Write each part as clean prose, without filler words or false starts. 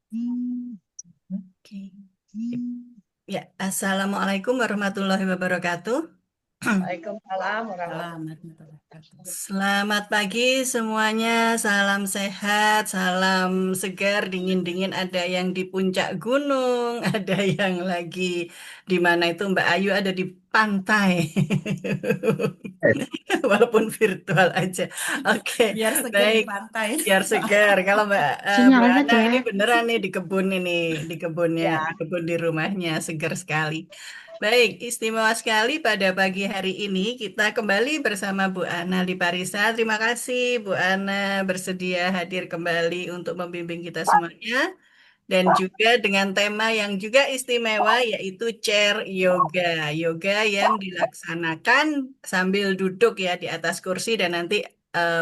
Oke. Ya, Assalamualaikum warahmatullahi wabarakatuh. Waalaikumsalam warahmatullahi Selamat wabarakatuh. Selamat pagi semuanya, salam sehat, salam segar, dingin-dingin. Ada yang di puncak gunung, ada yang lagi di mana itu Mbak Ayu ada di pantai. Walaupun virtual aja. Oke, Biar seger di baik. pantai. Biar segar. Kalau Bu Sinyalnya Ana ini jelek. beneran nih di kebun ini, di kebunnya, ya. di kebun di rumahnya segar sekali. Baik, istimewa sekali pada pagi hari ini kita kembali bersama Bu Ana Liparisa. Terima kasih Bu Ana bersedia hadir kembali untuk membimbing kita semuanya. Dan juga dengan tema yang juga istimewa yaitu chair yoga. Yoga yang dilaksanakan sambil duduk ya di atas kursi dan nanti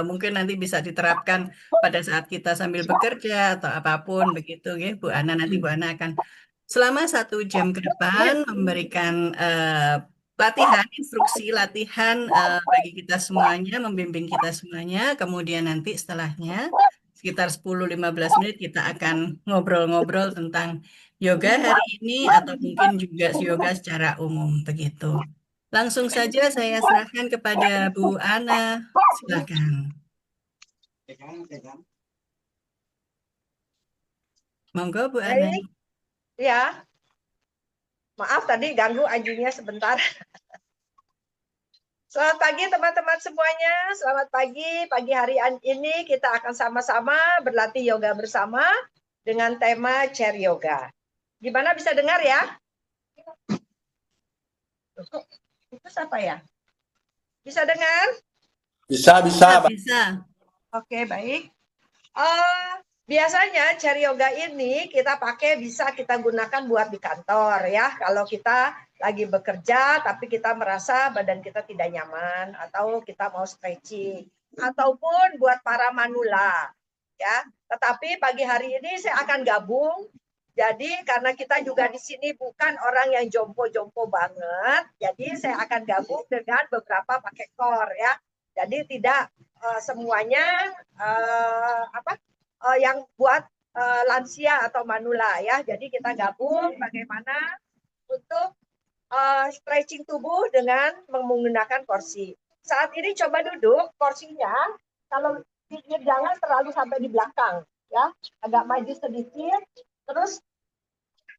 mungkin nanti bisa diterapkan pada saat kita sambil bekerja atau apapun begitu ya Bu Ana. Nanti Bu Ana akan selama 1 jam ke depan memberikan latihan, instruksi latihan bagi kita semuanya, membimbing kita semuanya. Kemudian nanti setelahnya sekitar 10-15 menit kita akan ngobrol-ngobrol tentang yoga hari ini atau mungkin juga yoga secara umum begitu. Langsung saja saya serahkan kepada Bu Ana. Silakan. Monggo Bu Ana. Baik, ya. Maaf tadi ganggu Ajunya sebentar. Selamat pagi teman-teman semuanya. Selamat pagi. Pagi hari ini kita akan sama-sama berlatih yoga bersama dengan tema chair yoga. Gimana bisa dengar ya? Itu siapa ya? Bisa dengar? Bisa, Bisa. bisa. Oke, baik. Biasanya chair yoga ini kita pakai bisa kita gunakan buat di kantor ya. Kalau kita lagi bekerja tapi kita merasa badan kita tidak nyaman atau kita mau stretching ataupun buat para manula ya. Tetapi pagi hari ini saya akan gabung. Jadi karena kita juga di sini bukan orang yang jompo-jompo banget, jadi saya akan gabung dengan beberapa pakai core ya. Jadi tidak semuanya yang buat lansia atau manula ya. Jadi kita gabung bagaimana untuk stretching tubuh dengan menggunakan kursi. Saat ini coba duduk, kursinya kalau jangan terlalu sampai di belakang ya, agak maju sedikit, terus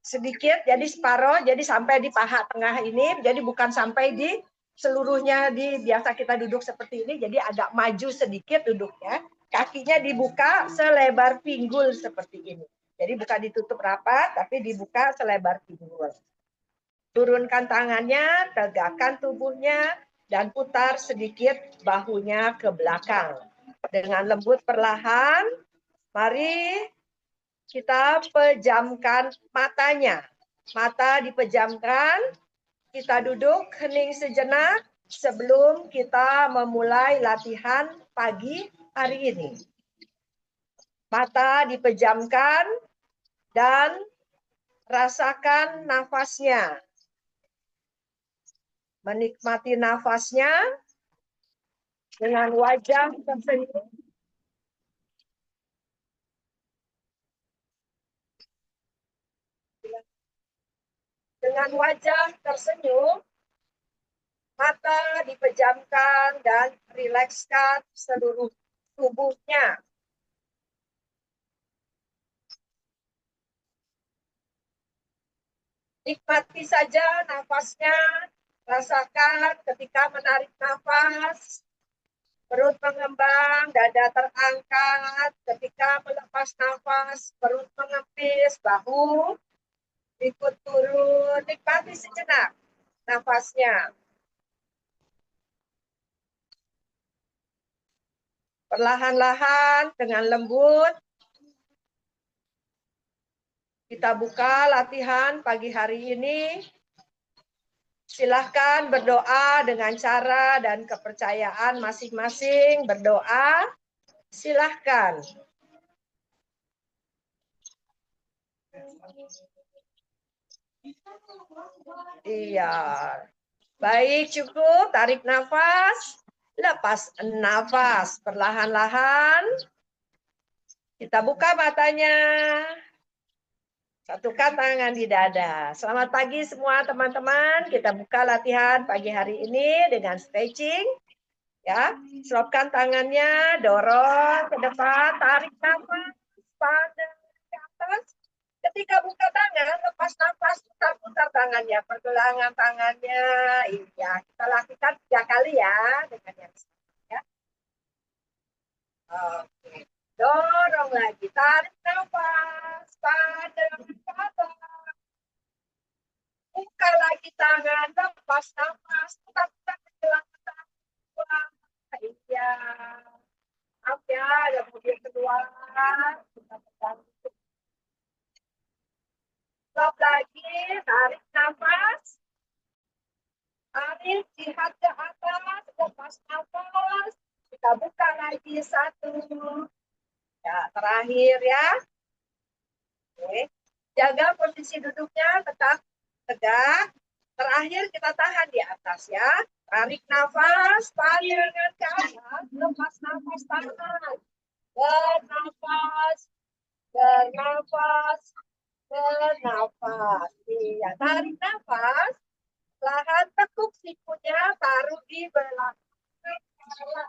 sedikit jadi separoh, jadi sampai di paha tengah ini, jadi bukan sampai di seluruhnya di biasa kita duduk seperti ini, jadi agak maju sedikit duduknya, kakinya dibuka selebar pinggul seperti ini. Jadi bukan ditutup rapat, tapi dibuka selebar pinggul. Turunkan tangannya, tegakkan tubuhnya, dan putar sedikit bahunya ke belakang. Dengan lembut perlahan, mari kita pejamkan matanya. Mata dipejamkan, kita duduk hening sejenak sebelum kita memulai latihan pagi hari ini. Mata dipejamkan dan rasakan nafasnya. Menikmati nafasnya dengan wajah tersenyum. Dengan wajah tersenyum, mata dipejamkan dan rilekskan seluruh tubuhnya. Nikmati saja nafasnya, rasakan ketika menarik nafas, perut mengembang, dada terangkat, ketika melepas nafas, perut mengepis, bahu ikut turun, nikmati sejenak nafasnya. Perlahan-lahan dengan lembut, kita buka latihan pagi hari ini. Silahkan berdoa dengan cara dan kepercayaan masing-masing. Berdoa, silahkan. Iya. Baik, cukup. Tarik nafas. Lepas nafas. Perlahan-lahan. Kita buka matanya. Satukan tangan di dada. Selamat pagi semua teman-teman. Kita buka latihan pagi hari ini dengan stretching. Ya, selopkan tangannya, dorong ke depan, tarik nafas, pandang ke atas. Ketika buka tangan, lepas nafas, putar-putar tangannya, pergelangan tangannya. Iya, kita lakukan 3 kali ya dengan yang sama. Ya. Oke, dorong lagi, tarik nafas, pandang ke atas. Buka lagi tangan, lepas nafas, putar-putar pergelangan tangan. Iya. Maaf ya, ada mobil kedua. Kita pegang. Stop lagi, tarik nafas. Tarik, lihat ke atas, lepas nafas. Kita buka lagi 1. Ya, terakhir ya. Oke. Jaga posisi duduknya tetap tegak. Terakhir kita tahan di atas ya. Tarik nafas, pandangan ke atas, lepas nafas tahan. Bernafas, bernafas, bernafas. Iya, tarik nafas. Lahan tekuk sikunya taruh di belakang kepala.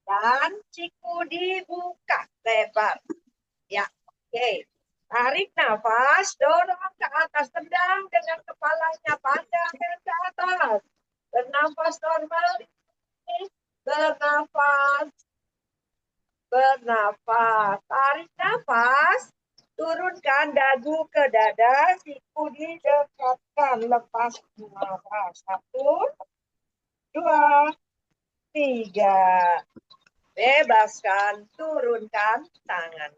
Dan siku dibuka lebar. Ya, oke. Tarik nafas, dorong ke atas, tendang dengan kepalanya, pandangkan ke atas. Bernafas normal. Bernafas. Bernafas. Tarik nafas. Turunkan dagu ke dada, siku didekatkan, lepas nafas. 1, 2, 3. Bebaskan, turunkan tangan.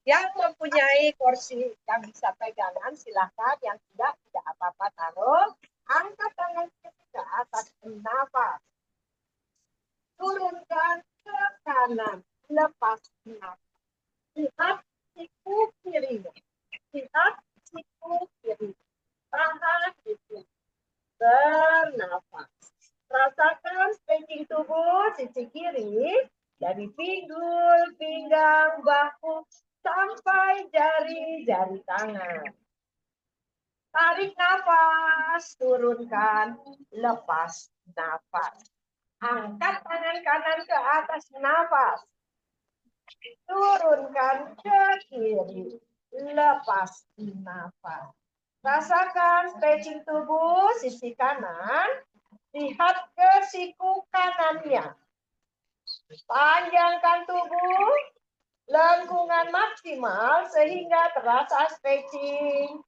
Yang mempunyai kursi yang bisa pegangan, silakan. Yang tidak apa-apa taruh. Angkat tangan ke atas, nafas. Turunkan ke kanan, lepas nafas. Lihat siku kiri. Lihat siku kiri. Tahan itu. Bernafas. Rasakan stretching tubuh sisi kiri dari pinggul, pinggang, bahu sampai jari-jari tangan. Tarik nafas, turunkan, lepas nafas. Angkat tangan kanan ke atas, nafas. Turunkan ke kiri, lepas nafas. Rasakan stretching tubuh sisi kanan, lihat ke siku kanannya. Panjangkan tubuh, lengkungan maksimal sehingga terasa stretching.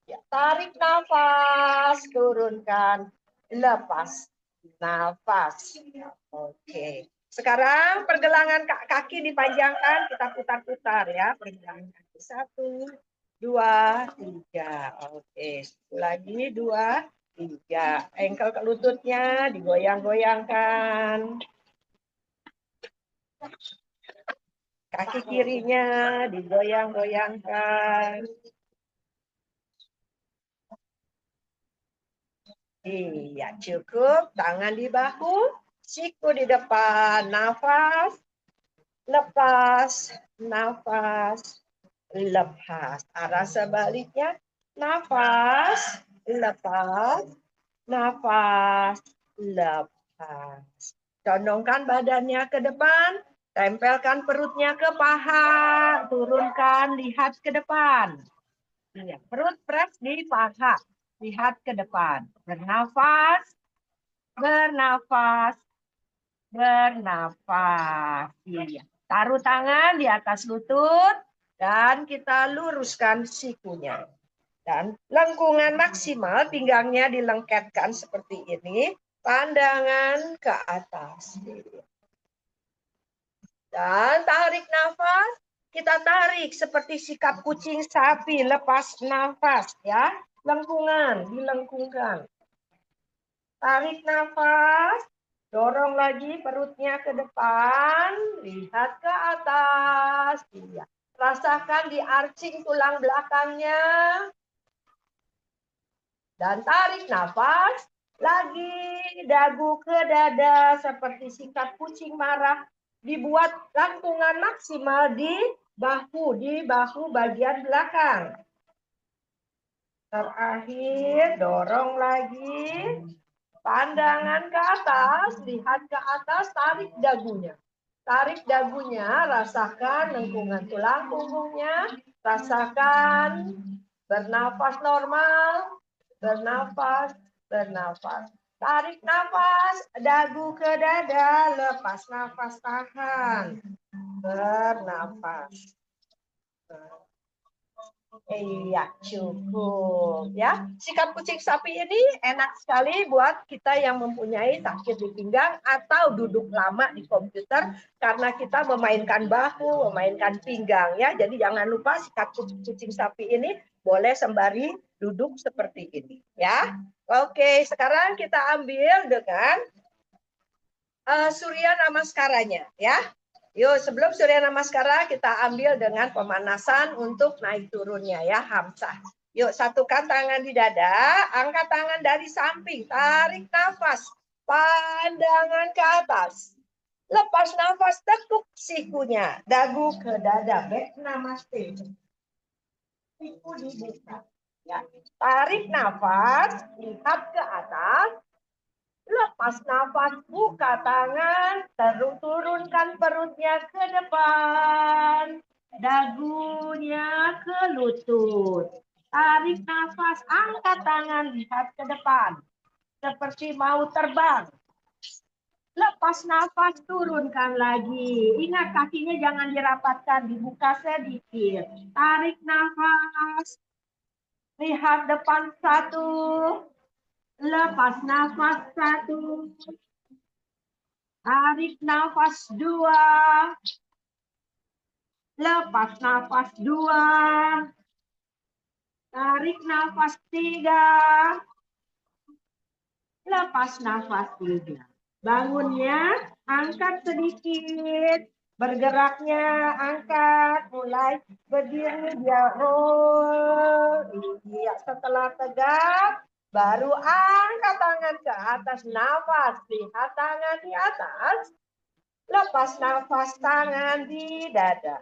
Ya, tarik nafas, turunkan, lepas nafas. Oke. Sekarang pergelangan kaki dipanjangkan, kita putar-putar ya. Pergelangan kaki 1, 2, 3. Oke. Lagi 2, 3. Ankle ke lututnya digoyang-goyangkan. Kaki kirinya digoyang-goyangkan. Iya, cukup. Tangan di bahu, siku di depan. Nafas, lepas, nafas, lepas. Arah sebaliknya, nafas, lepas, nafas, lepas. Condongkan badannya ke depan, tempelkan perutnya ke paha, turunkan, lihat ke depan. Iya, perut press di paha. Lihat ke depan. Bernafas, bernafas, bernafas. Iya. Taruh tangan di atas lutut dan kita luruskan sikunya. Dan lengkungan maksimal, pinggangnya dilengketkan seperti ini. Pandangan ke atas. Dan tarik nafas. Kita tarik seperti sikap kucing sapi. Lepas nafas ya. Lengkungan, dilengkungkan. Tarik nafas, dorong lagi perutnya ke depan, lihat ke atas. Iya. Rasakan di arching tulang belakangnya. Dan tarik nafas, lagi dagu ke dada seperti sikap kucing marah. Dibuat lengkungan maksimal di di bahu bagian belakang. Terakhir, dorong lagi. Pandangan ke atas, lihat ke atas, tarik dagunya. Tarik dagunya, rasakan lengkungan tulang punggungnya, rasakan bernafas normal, bernafas, bernafas. Tarik nafas, dagu ke dada, lepas nafas, tahan. Bernafas. Iya, cukup ya. Sikap kucing sapi ini enak sekali buat kita yang mempunyai sakit di pinggang atau duduk lama di komputer karena kita memainkan bahu, memainkan pinggang ya. Jadi jangan lupa sikap kucing sapi ini boleh sembari duduk seperti ini ya. Oke, sekarang kita ambil dengan Surya Namaskaranya ya. Yuk, sebelum Surya Namaskara kita ambil dengan pemanasan untuk naik turunnya ya, Hamzah. Yuk, satukan tangan di dada, angkat tangan dari samping, tarik nafas, pandangan ke atas. Lepas nafas, tekuk sikunya, dagu ke dada, back namaste. Siku dibuka. Ya. Tarik nafas, lihat ke atas, lepas nafas, buka tangan, turunkan perutnya ke depan, dagunya ke lutut. Tarik nafas, angkat tangan, lihat ke depan, seperti mau terbang. Lepas nafas, turunkan lagi. Ingat kakinya jangan dirapatkan, dibuka sedikit. Tarik nafas, lihat depan satu. Lepas nafas satu. Tarik nafas dua. Lepas nafas dua. Tarik nafas tiga. Lepas nafas tiga. Bangunnya angkat sedikit. Bergeraknya angkat. Mulai berdiri dia roll. Iya, setelah tegak. Baru angkat tangan ke atas, nafas, lihat tangan di atas, lepas nafas tangan di dada.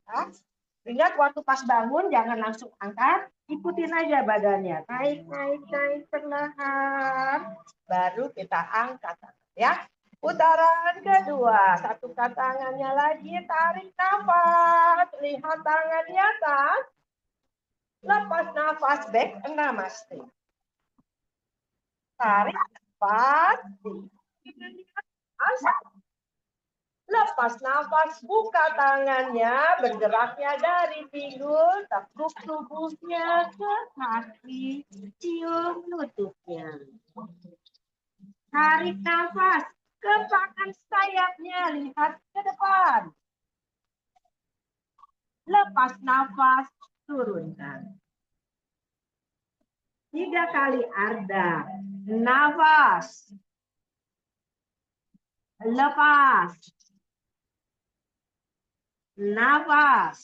Ya. Ingat waktu pas bangun jangan langsung angkat, ikutin aja badannya, naik, naik, naik perlahan, baru kita angkat, ya. Putaran kedua, satukan tangannya lagi, tarik nafas, lihat tangan di atas, lepas nafas back, namaste. Tarik nafas, lepas nafas, buka tangannya, bergeraknya dari pinggul, tekuk tubuhnya ke kaki, cium lututnya. Tarik nafas, kepakkan sayapnya, lihat ke depan. Lepas nafas, turunkan. 3 kali arda. Nafas. Lepas. Nafas.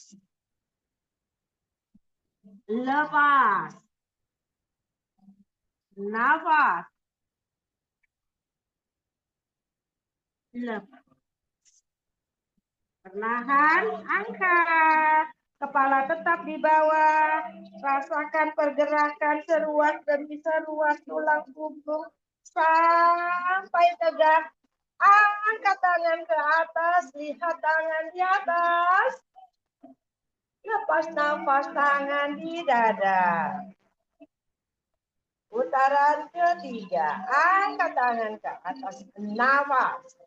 Lepas. Nafas. Lepas. Perlahan angkat. Kepala tetap di bawah. Rasakan pergerakan seruas demi seruas tulang punggung sampai tegak. Angkat tangan ke atas, lihat tangan di atas. Lepas nafas tangan di dada. Putaran ketiga, angkat tangan ke atas, nafas.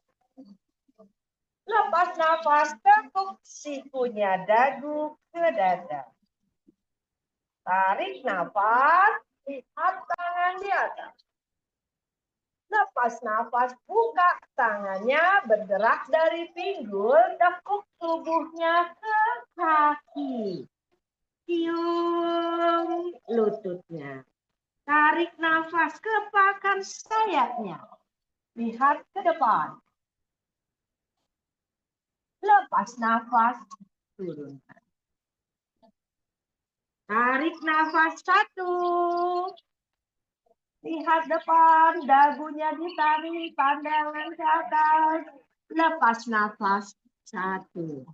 Lepas nafas, tekuk sikunya, dagu ke dada. Tarik nafas, lihat tangan di atas. Lepas nafas, buka tangannya, bergerak dari pinggul, tekuk tubuhnya ke kaki. Cium lututnya. Tarik nafas, kepakkan sayapnya. Lihat ke depan. Lepas nafas, turunkan. Tarik nafas satu. Lihat depan, dagunya ditarik, pandangan ke atas. Lepas nafas satu.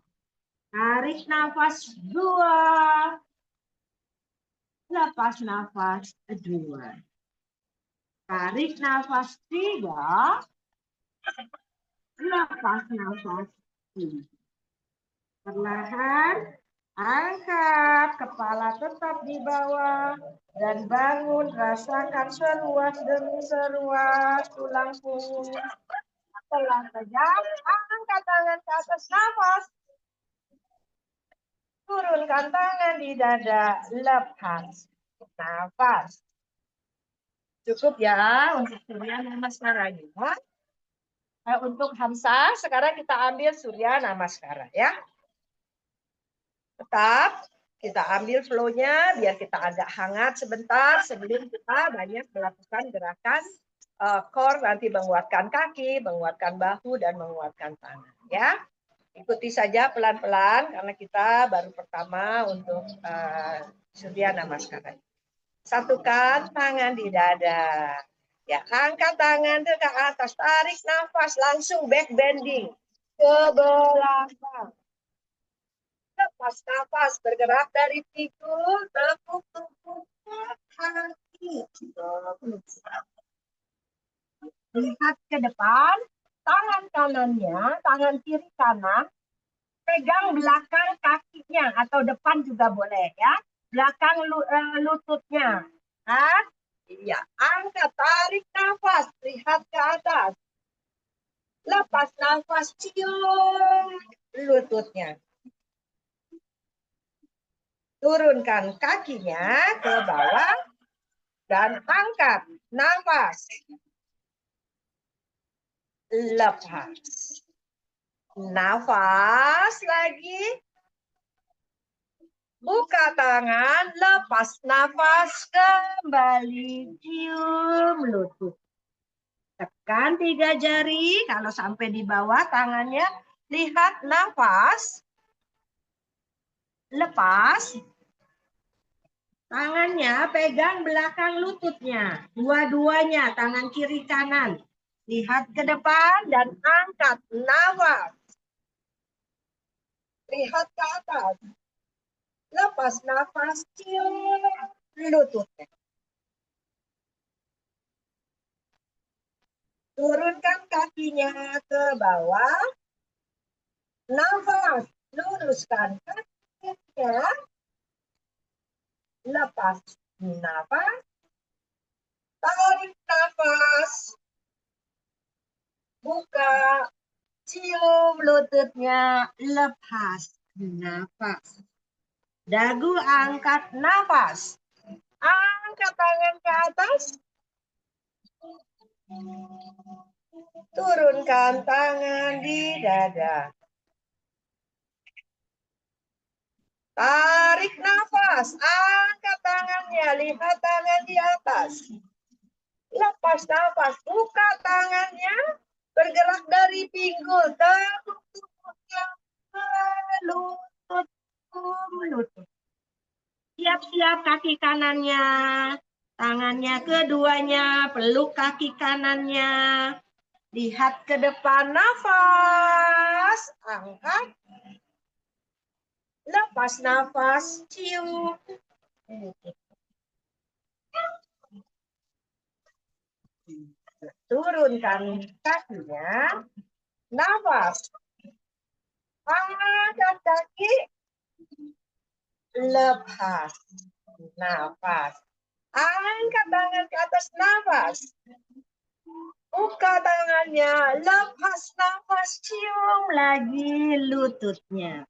Tarik nafas 2. Lepas nafas 2. Tarik nafas 3. Lepas nafas 3. Perlahan angkat kepala tetap di bawah dan bangun, rasakan seruas demi seruas tulang punggung. Setelah tegak, angkat tangan ke atas, nafas. Turunkan tangan di dada, lepas. Nafas. Cukup ya untuk Surya Namaskara-nya. Untuk Hamzah, sekarang kita ambil Surya Namaskara ya. Tetap kita ambil flow-nya biar kita agak hangat sebentar sebelum kita banyak melakukan gerakan core, nanti menguatkan kaki, menguatkan bahu, dan menguatkan tangan. Ya, ikuti saja pelan-pelan karena kita baru pertama untuk Surya Namaskara. Satukan tangan di dada. Ya, angkat tangan ke atas, tarik nafas, langsung back bending ke belakang. Lepas nafas, bergerak dari pikul, tekuk tubuh ke kaki. Lihat ke depan, tangan kanannya, tangan kiri kanan, pegang belakang kakinya atau depan juga boleh ya. Belakang lututnya. Iya, angkat, tarik nafas, lihat ke atas. Lepas nafas, cium lututnya. Turunkan kakinya ke bawah dan angkat. Nafas. Lepas. Nafas lagi. Buka tangan, lepas nafas, kembali cium lutut. Tekan 3 jari, kalau sampai di bawah tangannya, lihat nafas. Lepas. Tangannya pegang belakang lututnya, dua-duanya, tangan kiri kanan. Lihat ke depan dan angkat, nafas. Lihat ke atas. Lepas nafas, cium lututnya. Turunkan kakinya ke bawah. Nafas, luruskan kakinya. Lepas nafas. Tarik nafas. Buka, cium lututnya, lepas nafas. Dagu angkat, nafas. Angkat tangan ke atas. Turunkan tangan di dada. Tarik nafas. Angkat tangannya. Lihat tangan di atas. Lepas nafas. Buka tangannya. Bergerak dari pinggul. Tekuk tubuhnya ke lutut. Lutut. Siap-siap kaki kanannya. Tangannya keduanya. Peluk kaki kanannya. Lihat ke depan, nafas, angkat. Lepas nafas, cium. Turunkan kakinya, nafas. Angkat kaki, lepas, nafas. Angkat tangan ke atas, nafas. Buka tangannya, lepas nafas, cium lagi lututnya.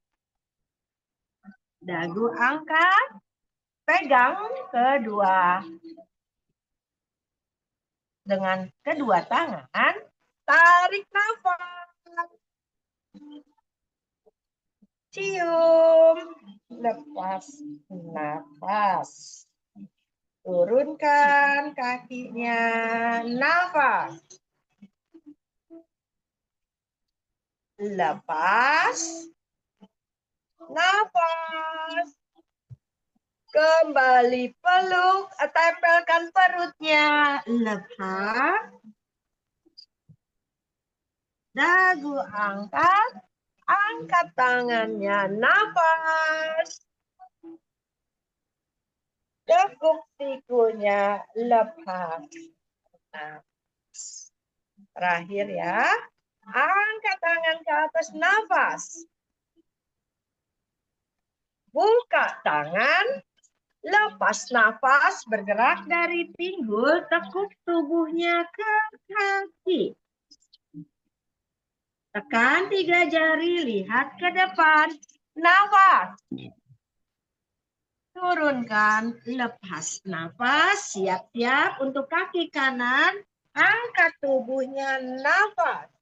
Dagu angkat, pegang kedua. Dengan kedua tangan, tarik nafas. Cium, lepas nafas. Turunkan kakinya, nafas. Lepas, nafas. Kembali peluk, tempelkan perutnya. Lepas. Dagu angkat, Angkat tangannya, nafas. Tekuk sikunya, lepas. Nah, terakhir ya. Angkat tangan ke atas, nafas. Buka tangan, lepas nafas, bergerak dari pinggul, tekuk tubuhnya ke kaki. Tekan 3 jari, lihat ke depan. Nafas. Turunkan, lepas nafas, siap-siap untuk kaki kanan. Angkat tubuhnya, nafas.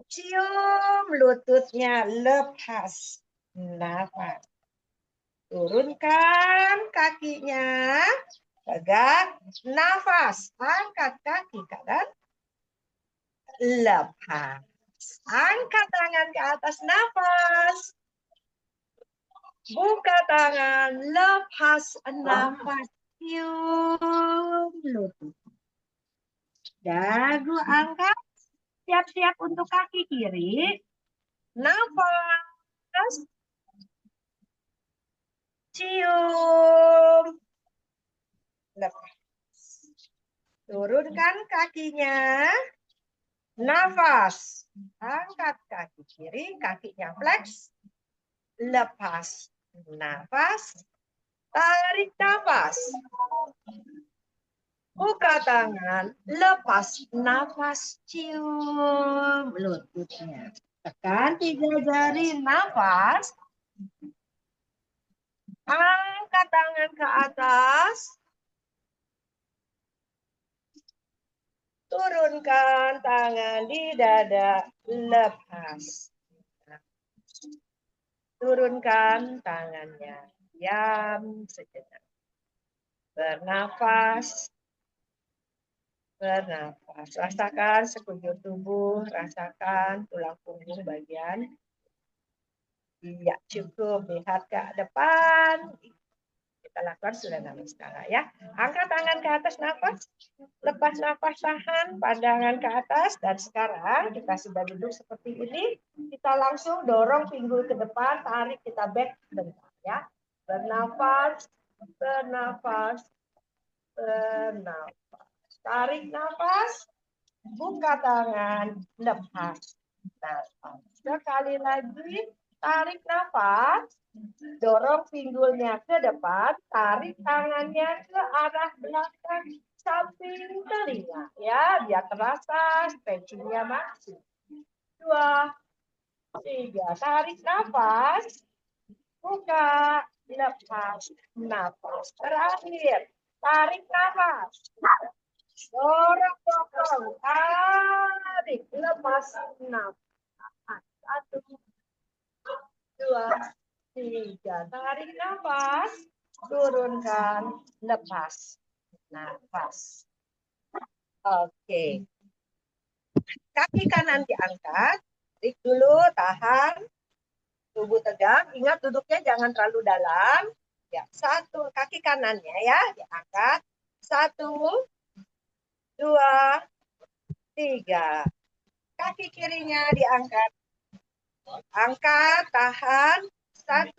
Cium lututnya, lepas nafas. Turunkan kakinya, tegak, nafas. Angkat kaki kanan, lepas. Angkat tangan ke atas, nafas. Buka tangan, lepas nafas. Cium lutut. Dagu angkat, siap-siap untuk kaki kiri. Nafas. Cium. Lepas. Turunkan kakinya. Nafas. Angkat kaki kiri, kakinya flex. Lepas. Nafas. Tarik nafas. Buka tangan. Lepas nafas. Cium lututnya. Tekan 3 jari. Nafas. Angkat tangan ke atas. Turunkan tangan di dada, lepas. Turunkan tangannya, diam sejenak. Bernafas, bernafas. Rasakan sekujur tubuh, rasakan tulang punggung bagian. Iya, cukup. Lihat ke depan. Kita lakukan sudah 6 skala ya. Angkat tangan ke atas, nafas. Lepas nafas, tahan, pandangan ke atas. Dan sekarang kita sudah duduk seperti ini. Kita langsung dorong pinggul ke depan, tarik kita back bentar ya. Bernafas, bernafas, bernafas. Tarik nafas, buka tangan, lepas nafas. Sekali lagi, tarik nafas. Dorong pinggulnya ke depan, tarik tangannya ke arah belakang samping telinga ya, biar terasa stretchingnya masih. 2, 3, tarik nafas, buka, lepas, nafas. Terakhir, tarik nafas, dorong, tarik, lepas, nafas. 1, 2, 3, tarik nafas, turunkan, lepas, nafas. Oke, kaki kanan diangkat, tarik dulu, tahan, tubuh tegak, ingat duduknya jangan terlalu dalam. Ya, 1, kaki kanannya ya diangkat, 1, 2, 3, kaki kirinya diangkat, angkat, tahan, 1,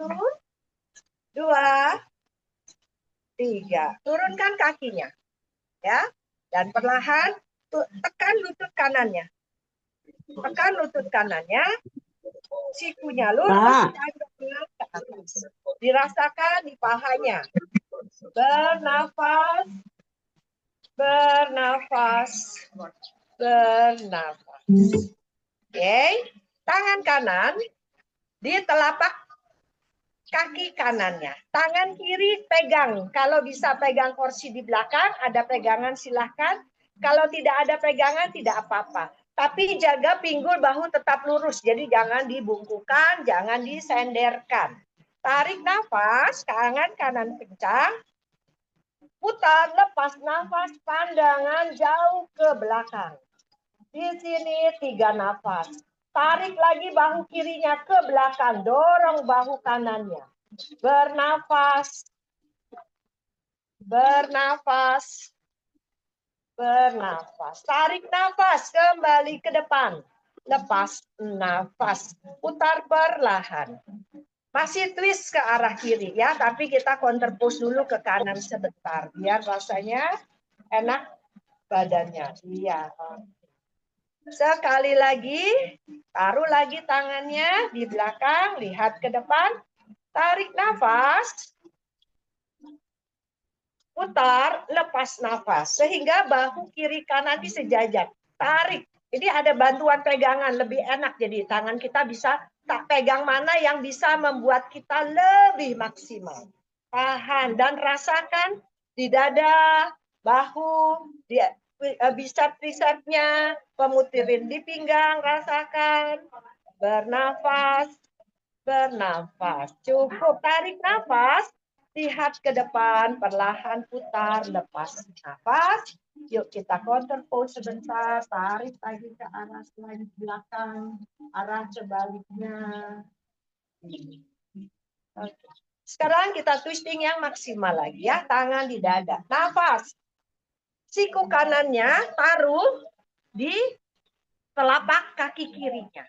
2, 3. Turunkan kakinya. Ya. Dan perlahan tekan lutut kanannya. Tekan lutut kanannya. Sikunya lurus, tangannya ke atas. Dirasakan di pahanya. Bernafas. Bernafas. Bernafas. Oke. Tangan kanan di telapak kaki kanannya. Tangan kiri pegang. Kalau bisa pegang kursi di belakang, ada pegangan silahkan. Kalau tidak ada pegangan, tidak apa-apa. Tapi jaga pinggul bahu tetap lurus. Jadi jangan dibungkukan, jangan disenderkan. Tarik nafas, tangan kanan kencang. Putar, lepas nafas, pandangan jauh ke belakang. Di sini 3 nafas. Tarik lagi bahu kirinya ke belakang, dorong bahu kanannya. Bernafas. Bernafas. Bernafas. Tarik nafas kembali ke depan. lepas nafas. Putar perlahan. Masih twist ke arah kiri ya, tapi kita counter pose dulu ke kanan sebentar biar rasanya enak badannya. Iya. Sekali lagi, taruh lagi tangannya di belakang, lihat ke depan, tarik nafas, putar, lepas nafas. Sehingga bahu kiri kanan ini sejajar. Tarik. Jadi ada bantuan pegangan, lebih enak. Jadi tangan kita bisa tak pegang mana yang bisa membuat kita lebih maksimal. Tahan dan rasakan di dada, bahu, di bicep-tricepnya, pemutirin di pinggang, rasakan. Bernafas, bernafas. Cukup tarik nafas, lihat ke depan, perlahan putar, lepas nafas. Yuk kita counter pose sebentar, tarik lagi ke arah selain belakang, arah sebaliknya. Oke. Sekarang kita twisting yang maksimal lagi ya, tangan di dada. Nafas. Siku kanannya taruh di telapak kaki kirinya.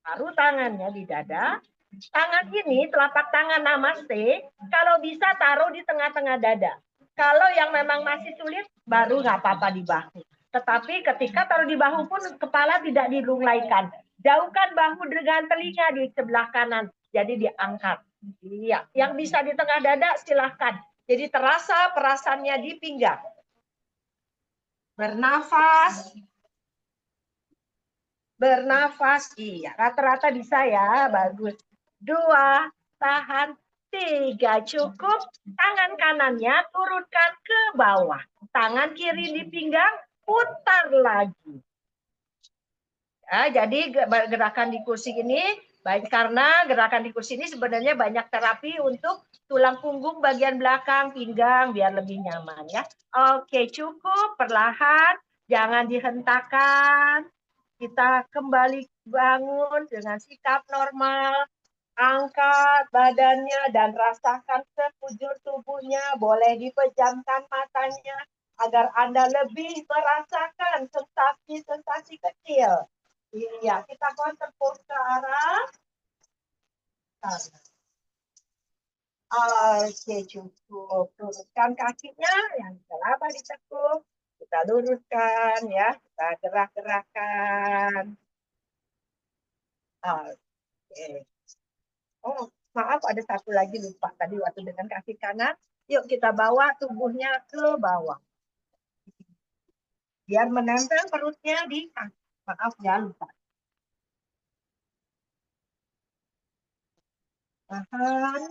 Taruh tangannya di dada. Tangan ini, telapak tangan namaste, kalau bisa taruh di tengah-tengah dada. Kalau yang memang masih sulit, baru nggak apa-apa di bahu. Tetapi ketika taruh di bahu pun, kepala tidak dilunglaikan. Jauhkan bahu dengan telinga di sebelah kanan. Jadi diangkat. Iya, yang bisa di tengah dada silahkan. Jadi terasa perasaannya di pinggang. Bernafas. Bernafas, iya, rata-rata bisa ya, bagus. 2, tahan. 3, cukup. Tangan kanannya turunkan ke bawah. Tangan kiri di pinggang, putar lagi. Ya, jadi gerakan di kursi ini, baik karena gerakan di kursi ini sebenarnya banyak terapi untuk tulang punggung bagian belakang, pinggang, biar lebih nyaman ya. Oke, cukup, perlahan, jangan dihentakkan. Kita kembali bangun dengan sikap normal, angkat badannya dan rasakan sekujur tubuhnya, boleh dipejamkan matanya agar Anda lebih merasakan sensasi-sensasi kecil. Iya, kita counter pose ke arah kanan. Oke, cukup. Turunkan kakinya yang selama ditekuk. Kita luruskan ya, kita gerak-gerakkan. Oke. Oh, maaf ada satu lagi lupa tadi waktu dengan kaki kanan. Yuk kita bawa tubuhnya ke bawah. Biar menempel perutnya di kaki. Maaf ya lupa. Tahan.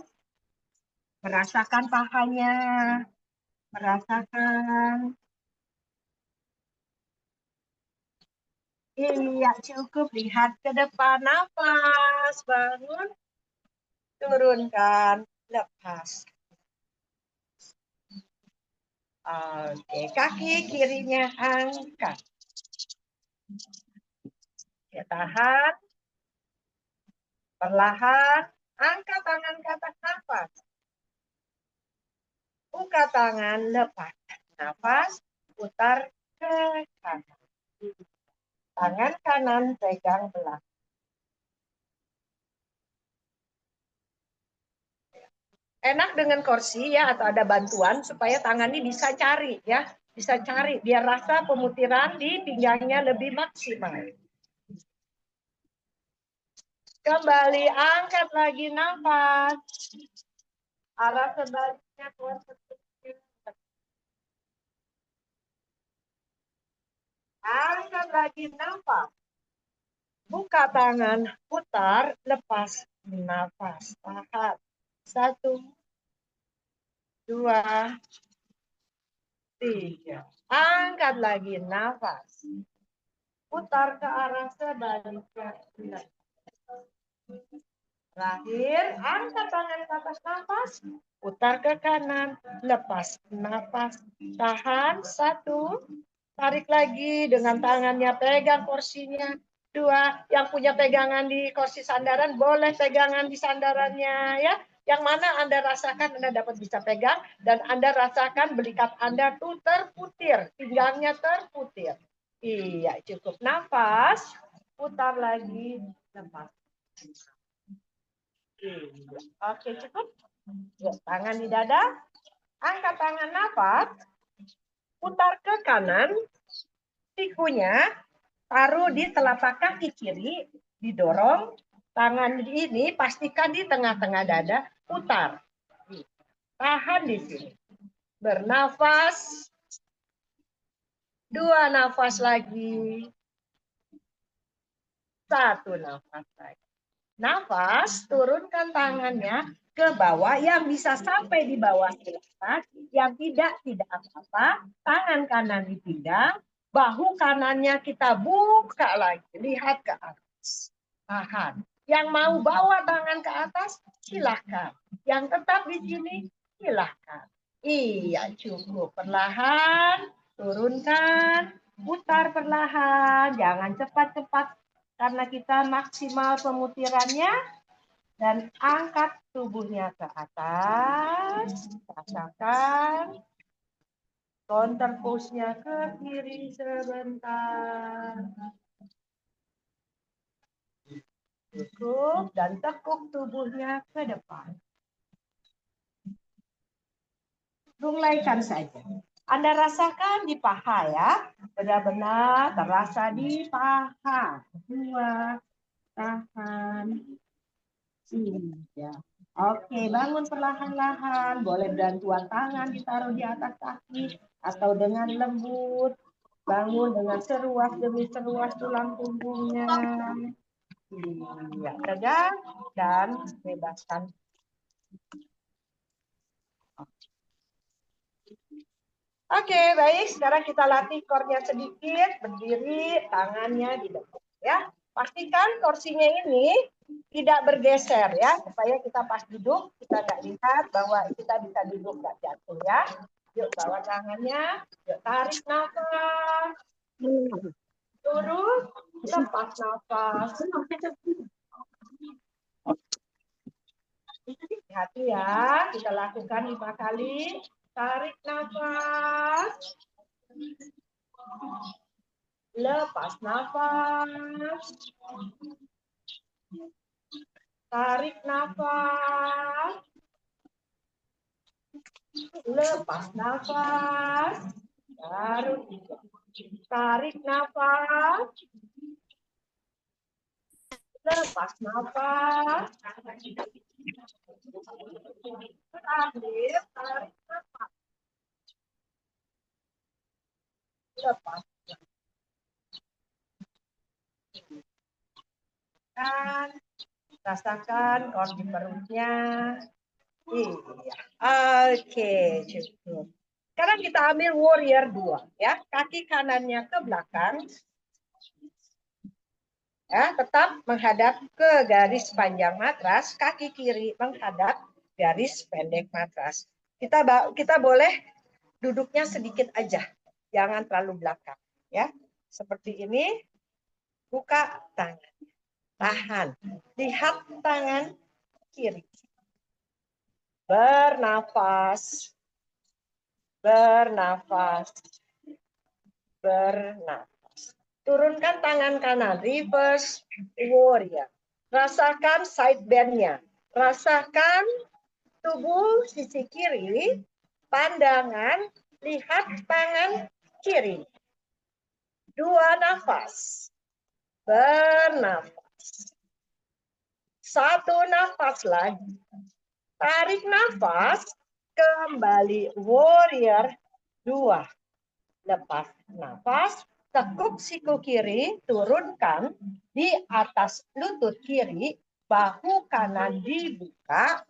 Merasakan pahanya. Merasakan. Iya, cukup. Lihat ke depan. Nafas. Bangun. Turunkan. Lepas. Oke, kaki kirinya angkat. Ya, tahan. Perlahan. Angkat tangan ke atas nafas. Buka tangan, lepas. Nafas, putar ke kanan. Tangan kanan pegang belakang. Enak dengan kursi ya, atau ada bantuan supaya tangan ini bisa cari ya. Bisa cari, biar rasa pemutiran di pinggangnya lebih maksimal. Kembali, angkat lagi nafas. Arah sebaliknya keluar seperti angkat lagi nafas. Buka tangan, putar, lepas nafas. Tahan. 1, 2, 3. Angkat lagi nafas. Putar ke arah sebaliknya. Terakhir, angkat tangan ke atas nafas. Putar ke kanan. Lepas nafas. Tahan. 1. Tarik lagi dengan tangannya pegang kursinya. 2. Yang punya pegangan di kursi sandaran boleh pegangan di sandarannya ya. Yang mana Anda rasakan Anda dapat bisa pegang dan Anda rasakan belikat Anda tuh terputir, pinggangnya terputir. Iya, cukup nafas. putar lagi, lepas. Oke, cukup. Yuk, tangan di dada, angkat tangan nafas, putar ke kanan, sikunya taruh di telapak kaki kiri, didorong, tangan ini pastikan di tengah-tengah dada, putar. Tahan di sini. Bernafas. 2 nafas lagi. 1 nafas lagi. Nafas, turunkan tangannya ke bawah, yang bisa sampai di bawah silakan, yang tidak apa-apa. Tangan kanan di pinggang, bahu kanannya kita buka lagi, lihat ke atas. Tahan. Yang mau bawa tangan ke atas, silahkan. Yang tetap di sini, silahkan. Iya, cukup. Perlahan, turunkan, putar perlahan, jangan cepat-cepat karena kita maksimal pemutirannya, dan angkat tubuhnya ke atas, rasakan counter pose-nya ke kiri sebentar. Cukup, dan tekuk tubuhnya ke depan. Mulaikan saja. Anda rasakan di paha ya, benar-benar terasa di paha. 2, tahan. 3. Oke, bangun perlahan-lahan. Boleh bantuan tangan ditaruh di atas kaki atau dengan lembut. Bangun dengan seruas demi seruas tulang punggungnya. Iya, tegak dan bebaskan. Oke, baik. Sekarang kita latih core-nya sedikit. Berdiri, tangannya di depan. Ya, pastikan kursinya ini tidak bergeser ya, supaya kita pas duduk kita nggak lihat bahwa kita bisa duduk nggak jatuh ya. Yuk bawa tangannya, yuk tarik nafas, turun, lepas nafas. Hati ya, kita lakukan 5 kali. Tarik nafas, lepas nafas, tarik nafas, lepas nafas, baru tarik nafas, lepas nafas, terakhir tarik nafas, lepas. Dan rasakan core di perutnya. Iya. Oke, cukup. Sekarang kita ambil warrior 2 ya. Kaki kanannya ke belakang. Ya, tetap menghadap ke garis panjang matras, kaki kiri menghadap garis pendek matras. Kita boleh duduknya sedikit aja. Jangan terlalu belakang, ya. Seperti ini. Buka tangan. Tahan. Lihat tangan kiri. Bernafas. Bernafas. Bernafas. Turunkan tangan kanan. Reverse warrior. Rasakan side bend-nya. Rasakan tubuh sisi kiri. Pandangan. Lihat tangan kiri. 2 nafas. Bernafas. 1 nafas lagi. Tarik nafas, kembali warrior 2. Lepas nafas, tekuk siku kiri, turunkan di atas lutut kiri, bahu kanan dibuka.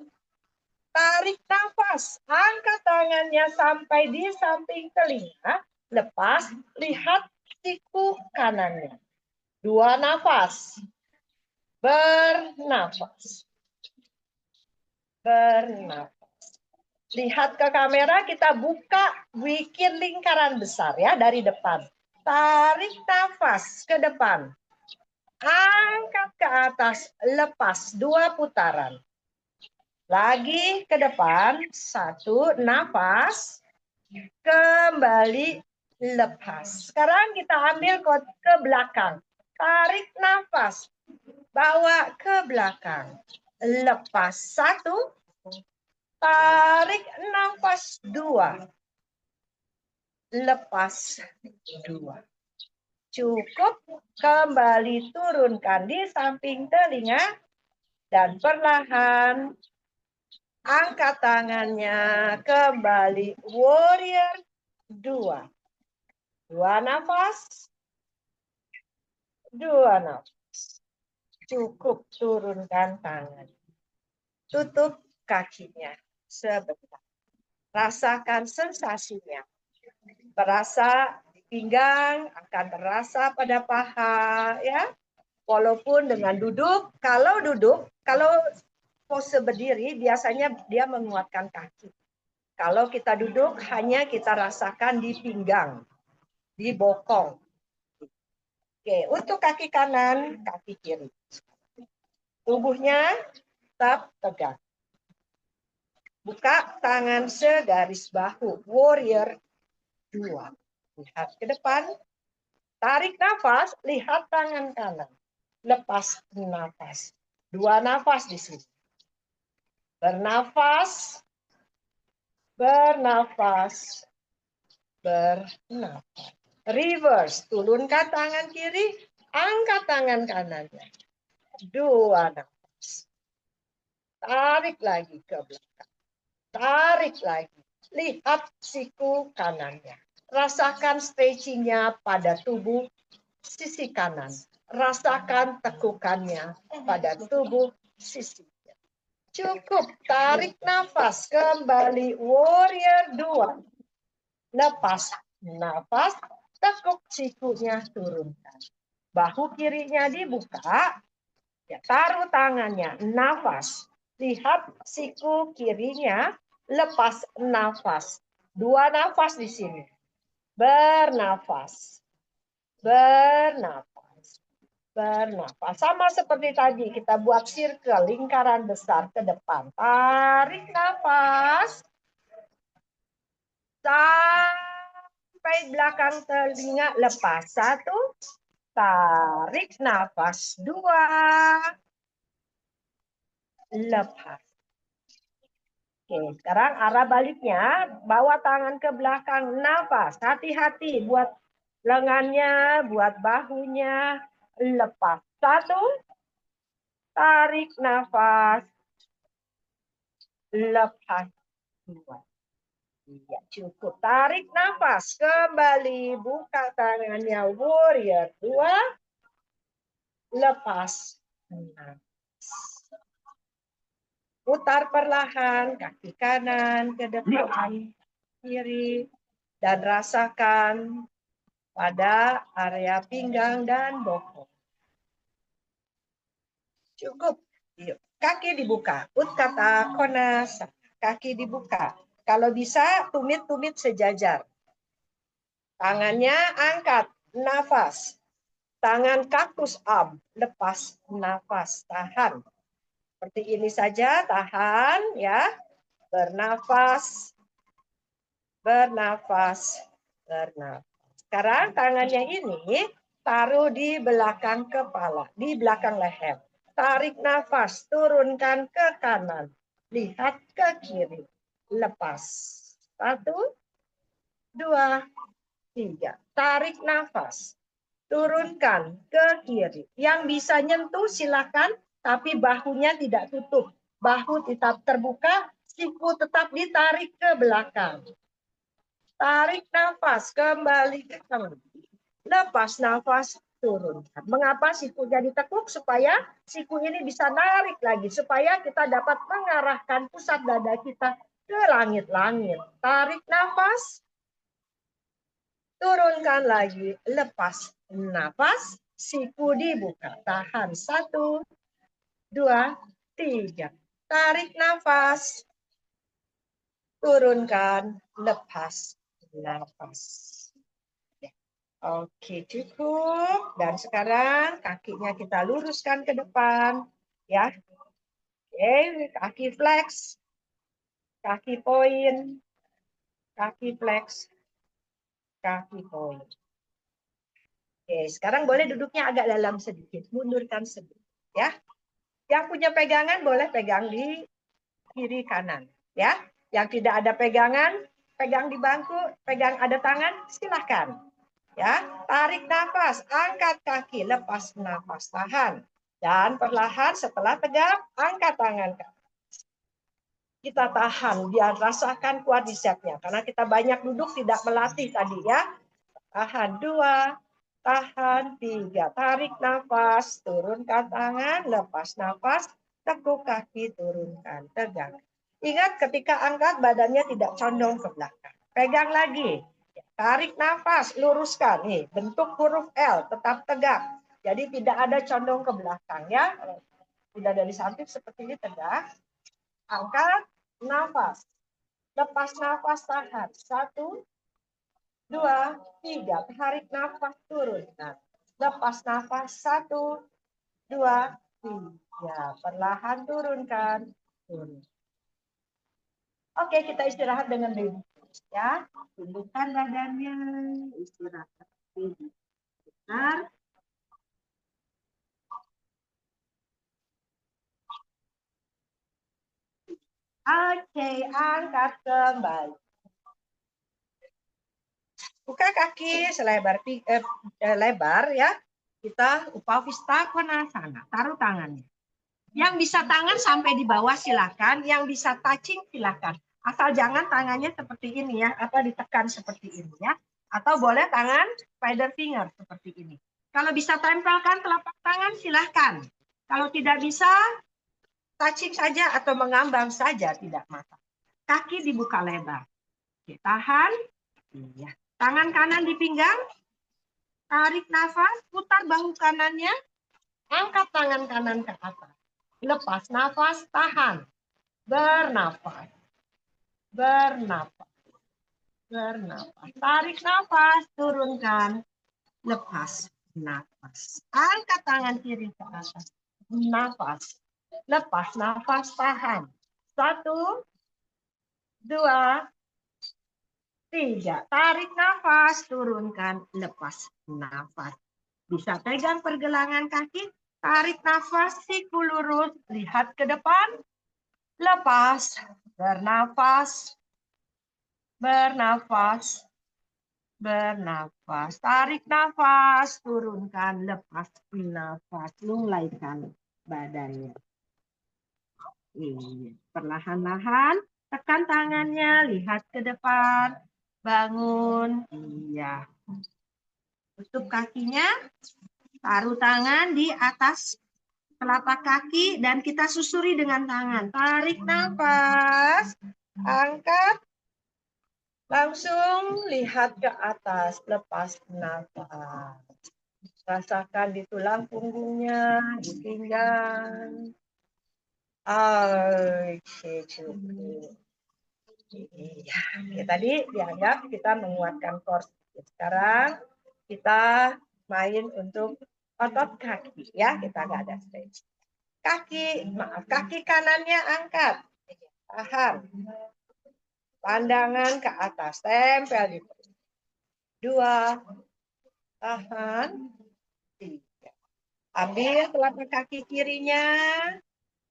Tarik nafas, angkat tangannya sampai di samping telinga, lepas, lihat siku kanannya. 2 nafas. Bernafas. Bernafas. Lihat ke kamera, kita buka, bikin lingkaran besar ya dari depan. Tarik nafas ke depan. Angkat ke atas, lepas 2 putaran. Lagi ke depan, 1 nafas, kembali lepas. Sekarang kita ambil ke belakang. Tarik nafas. Bawa ke belakang. Lepas 1. Tarik nafas 2. Lepas 2. Cukup. Kembali turunkan di samping telinga. Dan perlahan angkat tangannya kembali. Warrior 2. 2 nafas. 2 nafas. Cukup turunkan tangan. Tutup kakinya sebentar. Rasakan sensasinya. Terasa di pinggang, akan terasa pada paha, ya. Walaupun dengan duduk, kalau pose berdiri biasanya dia menguatkan kaki. Kalau kita duduk hanya kita rasakan di pinggang, di bokong. Oke, untuk kaki kanan, kaki kiri. Tubuhnya tetap tegak. Buka tangan segaris bahu. Warrior 2. Lihat ke depan. Tarik nafas, lihat tangan kanan. Lepas nafas. 2 nafas di sini. Bernafas. Bernafas. Bernafas. Reverse. Turunkan tangan kiri. Angkat tangan kanannya. 2 nafas. Tarik lagi ke belakang. Tarik lagi. Lihat siku kanannya. Rasakan stretchingnya pada tubuh sisi kanan. Rasakan tekukannya pada tubuh sisi. Cukup. Tarik nafas. Kembali. Warrior 2. Lepas nafas. Tekuk sikunya turunkan. Bahu kirinya dibuka. Ya, taruh tangannya. Nafas. Lihat siku kirinya. Lepas nafas. 2 nafas di sini. Bernafas. Bernafas. Bernafas. Sama seperti tadi. Kita buat circle. Lingkaran besar ke depan. Tarik nafas. Sampai belakang telinga. Lepas. 1. Tarik nafas. 2. Lepas. Oke, sekarang arah baliknya, bawa tangan ke belakang, nafas, hati-hati buat lengannya, buat bahunya, lepas. 1, tarik nafas, lepas. 2. Iya, cukup. Tarik nafas, kembali, buka tangannya, warrior. 2, lepas. Putar perlahan, kaki kanan ke depan, kiri, dan rasakan pada area pinggang dan bokong. Cukup. Yuk. Kaki dibuka. Utkata konasa. Kaki dibuka. Kalau bisa, tumit-tumit sejajar. Tangannya angkat. Nafas. Tangan kaktus arm. Lepas nafas. Tahan. Seperti ini saja, tahan ya. Bernafas, bernafas, bernafas. Sekarang tangannya ini taruh di belakang kepala, di belakang leher. Tarik nafas, turunkan ke kanan. Lihat ke kiri. Lepas. 1, 2, 3. Tarik nafas. Turunkan ke kiri. Yang bisa nyentuh silakan, tapi bahunya tidak tutup. Bahu tetap terbuka, siku tetap ditarik ke belakang. Tarik nafas, kembali ke kanan. Lepas nafas, turunkan. Mengapa sikunya ditekuk? Supaya siku ini bisa narik lagi. Supaya kita dapat mengarahkan pusat dada kita ke langit-langit. Tarik nafas, turunkan lagi. Lepas nafas, siku dibuka. Tahan. 1, 2, 3. Tarik nafas. Turunkan. Lepas nafas. Oke, cukup. Dan sekarang kakinya kita luruskan ke depan. Ya. Oke, kaki flex. Kaki poin. Kaki flex. Kaki poin. Oke, sekarang boleh duduknya agak dalam sedikit, mundurkan sedikit, ya. Yang punya pegangan boleh pegang di kiri kanan, ya. Yang tidak ada pegangan, pegang di bangku, pegang ada tangan, silahkan. Ya, tarik nafas, angkat kaki, lepas nafas, tahan. Dan perlahan setelah tegap, angkat tangan. Kita tahan, biar rasakan quadricepsnya. Karena kita banyak duduk, tidak melatih tadi ya. Tahan 2, tahan 3, tarik nafas, turunkan tangan, lepas nafas, tekuk kaki, turunkan, tegak. Ingat ketika angkat badannya tidak condong ke belakang. Pegang lagi, tarik nafas, luruskan. Nih, bentuk huruf L, tetap tegak. Jadi tidak ada condong ke belakang ya. Tidak dari samping seperti ini tegak. Angkat, nafas. Lepas nafas, tahan. 1, 2, 3. Tarik nafas, turunkan. Lepas nafas, 1, 2, 3. Perlahan turunkan. Turun. Oke, kita istirahat dengan duduk. Ya, tundukkan badannya, istirahat. Benar. Oke, angkat kembali. Buka kaki selebar lebar ya. Kita Upavista Konasana. Taruh tangannya. Yang bisa tangan sampai di bawah silakan, yang bisa touching silakan. Asal jangan tangannya seperti ini ya, atau ditekan seperti ini ya. Atau boleh tangan spider finger seperti ini. Kalau bisa tempelkan telapak tangan silahkan. Kalau tidak bisa touching saja atau mengambang saja tidak masalah. Kaki dibuka lebar. Oke, tahan. Iya. Tangan kanan di pinggang. Tarik nafas, putar bahu kanannya. Angkat tangan kanan ke atas. Lepas nafas, tahan. Bernafas. Bernafas. Bernafas. Tarik nafas, turunkan. Lepas nafas. Angkat tangan kiri ke atas. Nafas. Lepas nafas, tahan. 1, 2, 3. Tarik nafas, turunkan, lepas nafas. Bisa pegang pergelangan kaki, tarik nafas, siku lurus, lihat ke depan, lepas, bernafas, bernafas, bernafas. Tarik nafas, turunkan, lepas nafas, lulaikan badannya. Perlahan-lahan, tekan tangannya, lihat ke depan, bangun, iya. Tutup kakinya, taruh tangan di atas telapak kaki dan kita susuri dengan tangan. Tarik nafas, angkat, langsung lihat ke atas, lepas nafas. Rasakan di tulang punggungnya, di pinggang. Oke, cukup. Iya, ya, tadi dianggap kita menguatkan core. Sekarang kita main untuk otot kaki ya, kita nggak ada stretch. Kaki kanannya angkat, tahan. Pandangan ke atas, tempel di 2, tahan, 3. Ambil telapak kaki kirinya,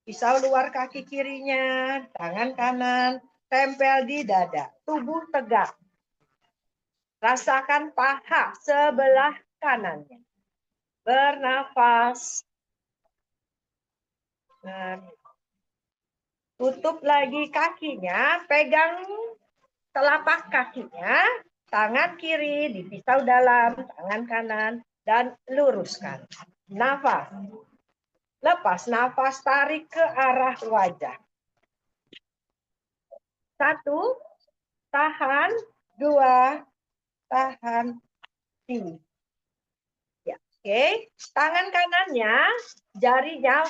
pisau luar kaki kirinya, tangan kanan, tempel di dada, tubuh tegak. Rasakan paha sebelah kanannya. Bernafas. Tutup lagi kakinya, pegang telapak kakinya, tangan kiri di pisau dalam, tangan kanan, dan luruskan. Nafas. Lepas nafas, tarik ke arah wajah. 1, tahan, 2, tahan, 3. Ya, oke. Tangan kanannya, jarinya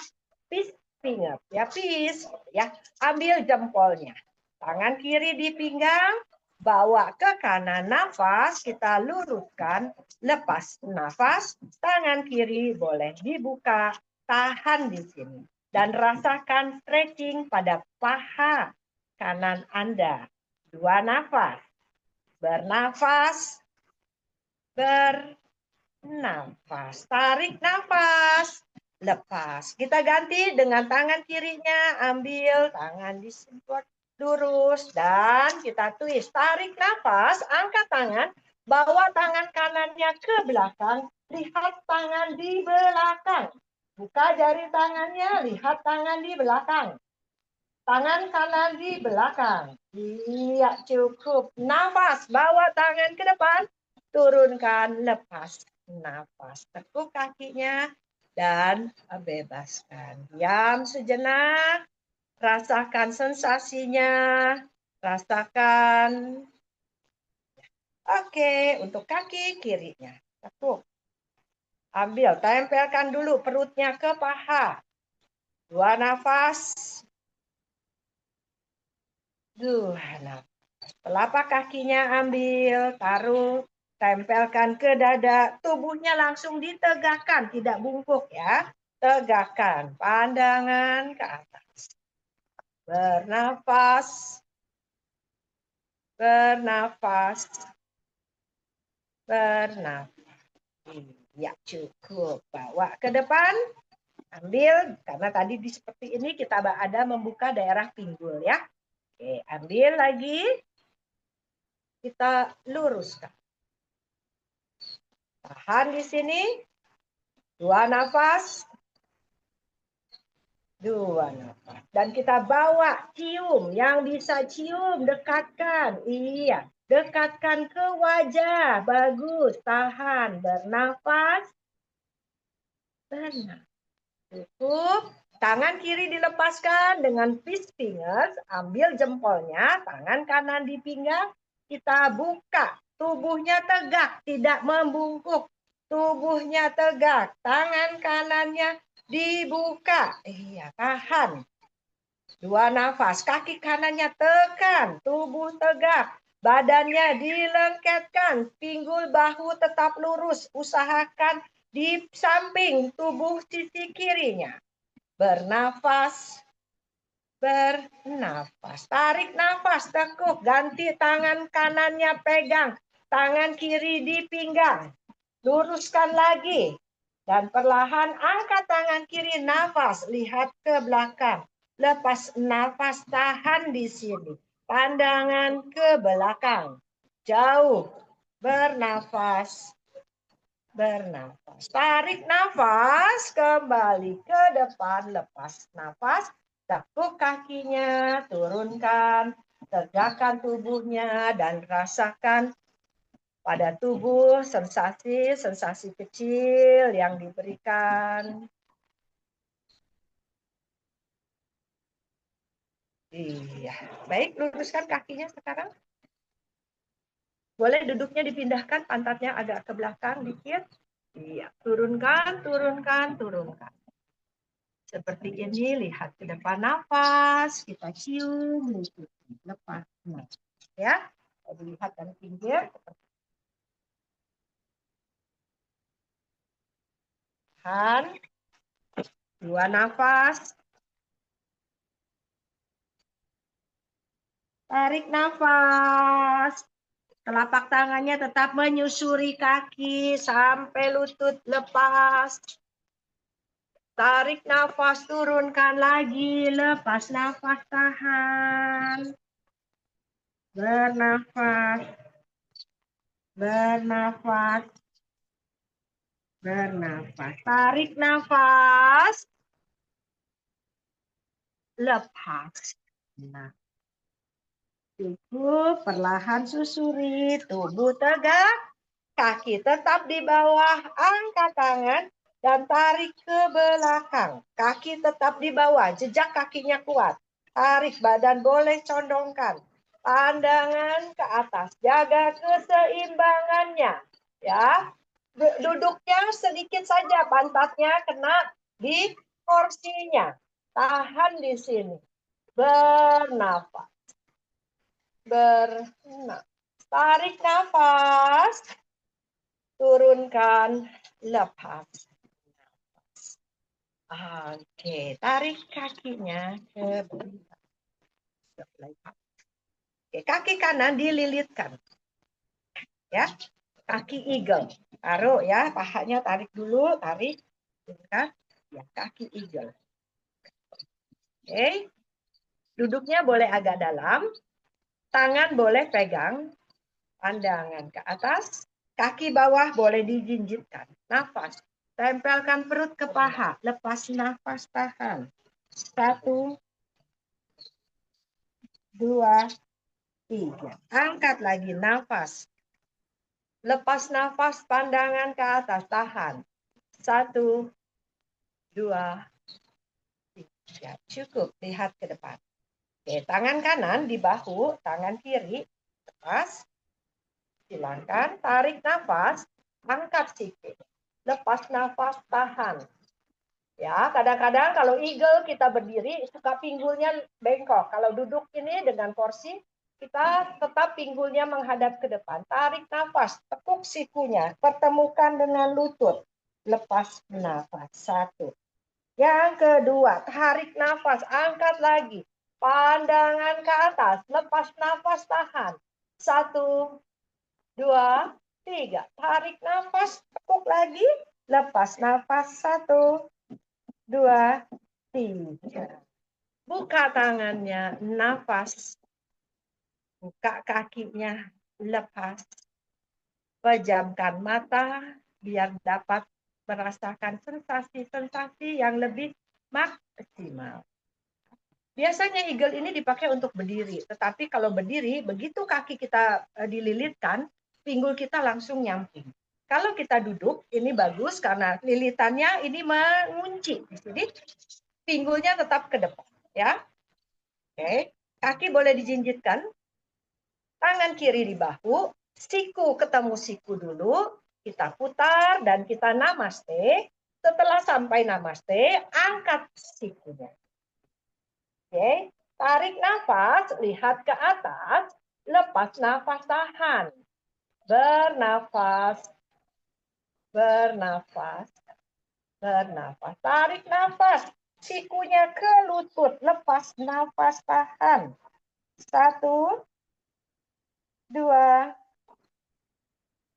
peace finger, ya peace, ya. Ambil jempolnya. Tangan kiri di pinggang, bawa ke kanan, nafas, kita luruskan, lepas nafas, tangan kiri boleh dibuka, tahan di sini. Dan rasakan stretching pada paha kanan Anda. 2 nafas. Bernafas, nafas. Tarik nafas. Lepas. Kita ganti dengan tangan kirinya. Ambil tangan di support lurus. Dan kita twist. Tarik nafas. Angkat tangan. Bawa tangan kanannya ke belakang. Lihat tangan di belakang. Buka jari tangannya. Lihat tangan di belakang. Tangan kanan di belakang. Iya, cukup. Nafas. Bawa tangan ke depan. Turunkan, lepas. Nafas. Tekuk kakinya. Dan bebaskan. Diam sejenak. Rasakan sensasinya. Rasakan. Oke, untuk kaki kirinya. Tekuk. Ambil, tempelkan dulu perutnya ke paha. 2 nafas. 2 nafas. Telapak kakinya ambil, taruh, tempelkan ke dada. Tubuhnya langsung ditegakkan, tidak bungkuk ya. Tegakkan, pandangan ke atas. Bernafas. Bernafas. Bernafas. Ya, cukup. Bawa ke depan. Ambil, karena tadi seperti ini kita ada membuka daerah pinggul ya. Oke, ambil lagi. Kita luruskan. Tahan di sini. 2 nafas. 2 nafas. Dan kita bawa cium. Yang bisa cium, dekatkan. Iya. Dekatkan ke wajah. Bagus. Tahan. Bernafas. Bernafas. Cukup. Tangan kiri dilepaskan dengan fist fingers. Ambil jempolnya. Tangan kanan di pinggang. Kita buka. Tubuhnya tegak. Tidak membungkuk. Tubuhnya tegak. Tangan kanannya dibuka. Iya, tahan. 2 nafas. Kaki kanannya tekan. Tubuh tegak. Badannya dilengketkan. Pinggul bahu tetap lurus. Usahakan di samping tubuh sisi kirinya. Bernafas. Bernafas. Tarik nafas. Tekuk. Ganti tangan kanannya pegang. Tangan kiri di pinggang. Luruskan lagi. Dan perlahan angkat tangan kiri. Nafas. Lihat ke belakang. Lepas nafas. Tahan di sini. Pandangan ke belakang. Jauh. Bernafas. Bernafas. Tarik nafas. Kembali ke depan. Lepas nafas. Tekuk kakinya. Turunkan. Tegakkan tubuhnya. Dan rasakan pada tubuh sensasi-sensasi kecil yang diberikan. Iya. Baik, luruskan kakinya sekarang. Boleh duduknya dipindahkan, pantatnya agak ke belakang dikit. Iya, turunkan, turunkan, turunkan. Seperti ini, lihat ke depan nafas, kita cium, lepas. Ya, lihat dari pinggir. Tahan. 2 nafas. Tarik nafas. Telapak tangannya tetap menyusuri kaki sampai lutut lepas. Tarik nafas, turunkan lagi. Lepas nafas, tahan. Bernafas. Bernafas. Bernafas. Tarik nafas. Lepas. Nah. Cukup, perlahan susuri, tubuh tegak, kaki tetap di bawah, angkat tangan, dan tarik ke belakang. Kaki tetap di bawah, jejak kakinya kuat. Tarik, badan boleh condongkan. Pandangan ke atas, jaga keseimbangannya. Ya, duduknya sedikit saja, pantatnya kena di kursinya. Tahan di sini. Bernafas. Bernafas. Tarik nafas. Turunkan. Lepas. Oke, tarik kakinya ke belakang. Oke, kaki kanan dililitkan. Ya, kaki eagle. Taruh ya, pahanya tarik dulu, tarik. Kan? Ya, kaki eagle. Oke. Duduknya boleh agak dalam. Tangan boleh pegang. Pandangan ke atas. Kaki bawah boleh dijinjitkan. Nafas. Tempelkan perut ke paha. Lepas nafas, tahan. 1, 2, 3. Angkat lagi nafas. Lepas nafas, pandangan ke atas, tahan. 1, 2, 3. Cukup, lihat ke depan. Oke, tangan kanan di bahu, tangan kiri lepas. Silakan tarik nafas, angkat siku. Lepas nafas, tahan. Ya, kadang-kadang kalau eagle kita berdiri suka pinggulnya bengkok. Kalau duduk ini dengan porsi, kita tetap pinggulnya menghadap ke depan. Tarik nafas, tekuk sikunya, pertemukan dengan lutut. Lepas nafas. 1. Yang kedua, tarik nafas, angkat lagi. Pandangan ke atas, lepas nafas, tahan. 1, 2, 3. Tarik nafas, tekuk lagi. Lepas nafas, 1, 2, 3. Buka tangannya, nafas. Buka kakinya, lepas. Pejamkan mata, biar dapat merasakan sensasi-sensasi yang lebih maksimal. Biasanya eagle ini dipakai untuk berdiri, tetapi kalau berdiri, begitu kaki kita dililitkan, pinggul kita langsung nyamping. Kalau kita duduk, ini bagus karena lilitannya ini mengunci. Jadi pinggulnya tetap ke depan, ya. Oke, kaki boleh dijinjitkan, tangan kiri di bahu, siku ketemu siku dulu, kita putar dan kita namaste. Setelah sampai namaste, angkat sikunya. Oke, tarik nafas, lihat ke atas, lepas nafas, tahan. Bernafas, bernafas, bernafas. Tarik nafas, sikunya ke lutut, lepas nafas, tahan. 1, 2,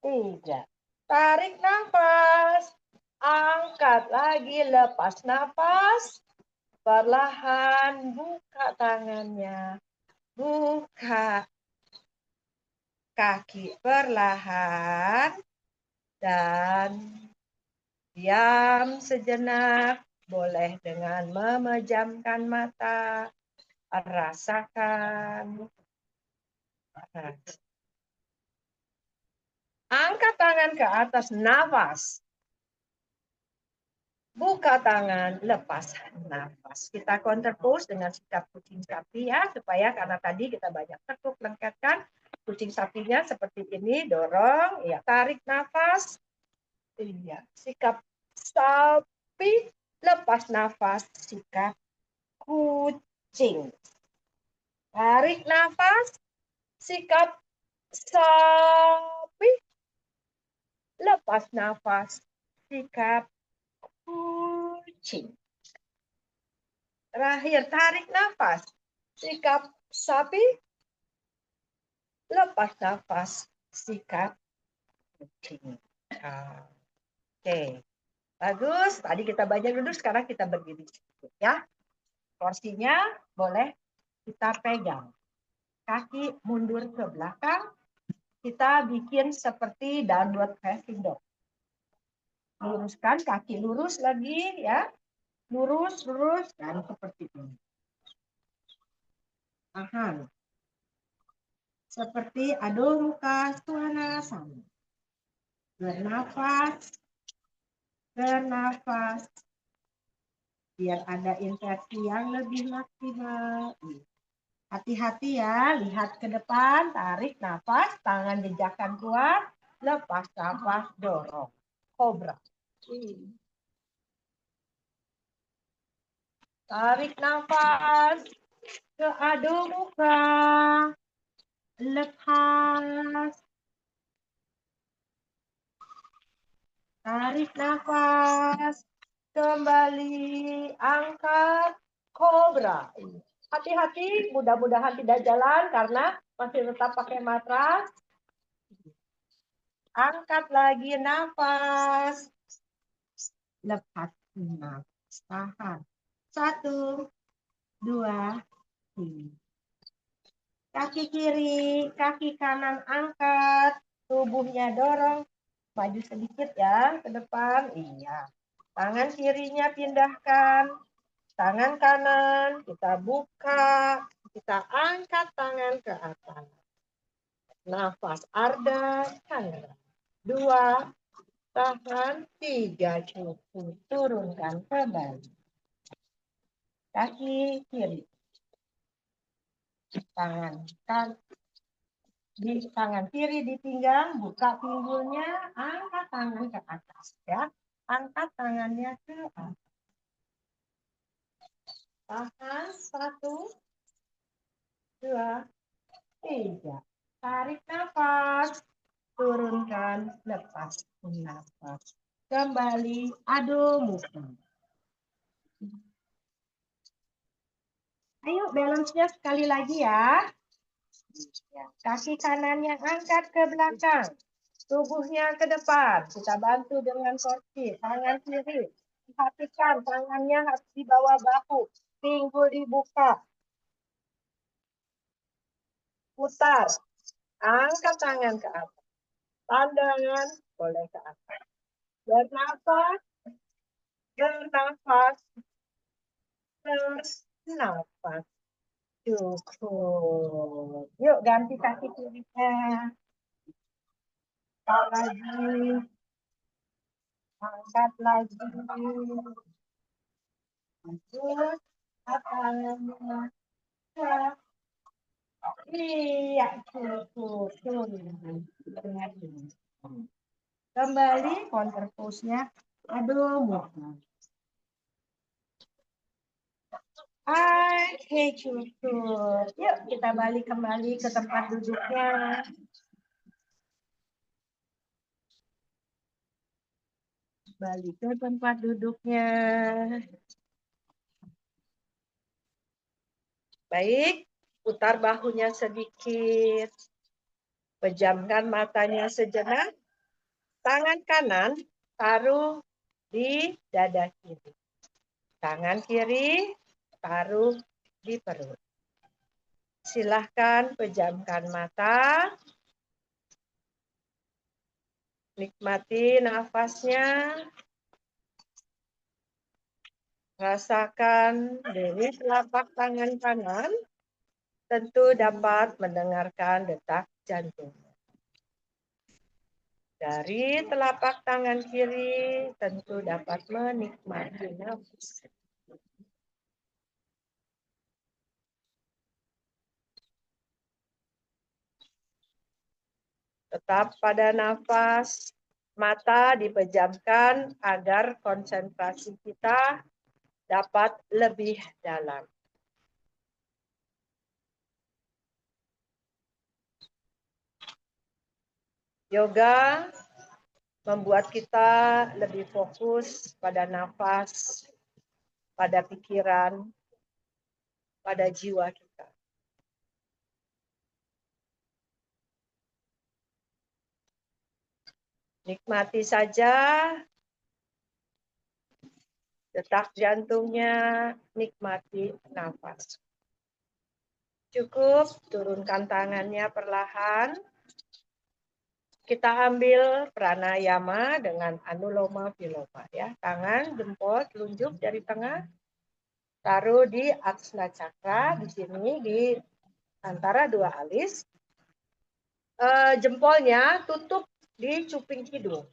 3. Tarik nafas, angkat lagi, lepas nafas. Perlahan buka tangannya, buka kaki perlahan, dan diam sejenak, boleh dengan memejamkan mata, rasakan. Angkat tangan ke atas, nafas. Buka tangan, lepas nafas. Kita counter pose dengan sikap kucing sapi ya, supaya karena tadi kita banyak tekuk lengketkan. Kucing sapinya seperti ini, dorong, ya, tarik nafas. Iya, sikap sapi, lepas nafas, sikap kucing. Tarik nafas, sikap sapi, lepas nafas, sikap kucing. Terakhir, tarik nafas. Sikap sapi. Lepas nafas. Sikap kucing. Oke. Bagus. Tadi kita banyak duduk, sekarang kita berdiri. Ya. Porsinya boleh kita pegang. Kaki mundur ke belakang. Kita bikin seperti downward facing dog. Luruskan kaki, lurus lagi ya. Lurus, lurus, dan seperti ini. Tahan. Seperti Adho Mukha Svanasana. Bernafas, bernafas. Biar ada inversi yang lebih maksimal. Hati-hati ya, lihat ke depan, tarik nafas, tangan jejakkan kuat, lepas nafas, dorong. Kobra. Tarik nafas ke Adho Mukha. Lepas. Tarik nafas. Kembali. Angkat. Kobra. Hati-hati. Mudah-mudahan tidak jalan karena masih tetap pakai matras. Angkat lagi nafas. Lepas nafas. Tahan. 1, 2, 3. Kaki kiri, kaki kanan angkat. Tubuhnya dorong. Maju sedikit ya ke depan. Iya. Tangan kirinya pindahkan. Tangan kanan kita buka. Kita angkat tangan ke atas. Nafas Arda, kanan. 2, tahan. 3, cukup. Turunkan kembali. Kaki kiri. Tangan kan di tangan kiri di pinggang, buka pinggulnya, angkat tangan ke atas ya. Angkat tangannya ke atas. Tahan. 1, 2, 3. Tarik nafas. Turunkan, lepas nafas. Kembali, adu muka. Ayo balance-nya sekali lagi ya. Kaki kanannya angkat ke belakang. Tubuhnya ke depan. Kita bantu dengan kursi. Tangan kiri. Perhatikan tangannya harus di bawah bahu. Pinggul dibuka. Putar. Angkat tangan ke atas. Pandangan boleh ke atas. Bernafas. Bernafas. Bernafas. Cukup. Yuk ganti kaki kirinya. Angkat lagi. Angkat lagi. Terus tangannya. Iya, cukup. Kembali counter pose-nya. Aduh, muka. Oke, cukup. Yuk kita balik kembali ke tempat duduknya. Balik ke tempat duduknya. Baik, putar bahunya sedikit. Pejamkan matanya sejenak. Tangan kanan taruh di dada kiri. Tangan kiri taruh di perut. Silahkan pejamkan mata. Nikmati nafasnya. Rasakan dari telapak tangan kanan. Tentu dapat mendengarkan detak jantung. Dari telapak tangan kiri tentu dapat menikmati nafas. Tetap pada nafas, mata dipejamkan agar konsentrasi kita dapat lebih dalam. Yoga membuat kita lebih fokus pada nafas, pada pikiran, pada jiwa kita. Nikmati saja detak jantungnya, nikmati nafas. Cukup, turunkan tangannya perlahan. Kita ambil pranayama dengan anuloma viloma ya. Tangan, jempol, telunjuk dari tengah. Taruh di aksna cakra di sini di antara dua alis. Jempolnya tutup di cuping hidung.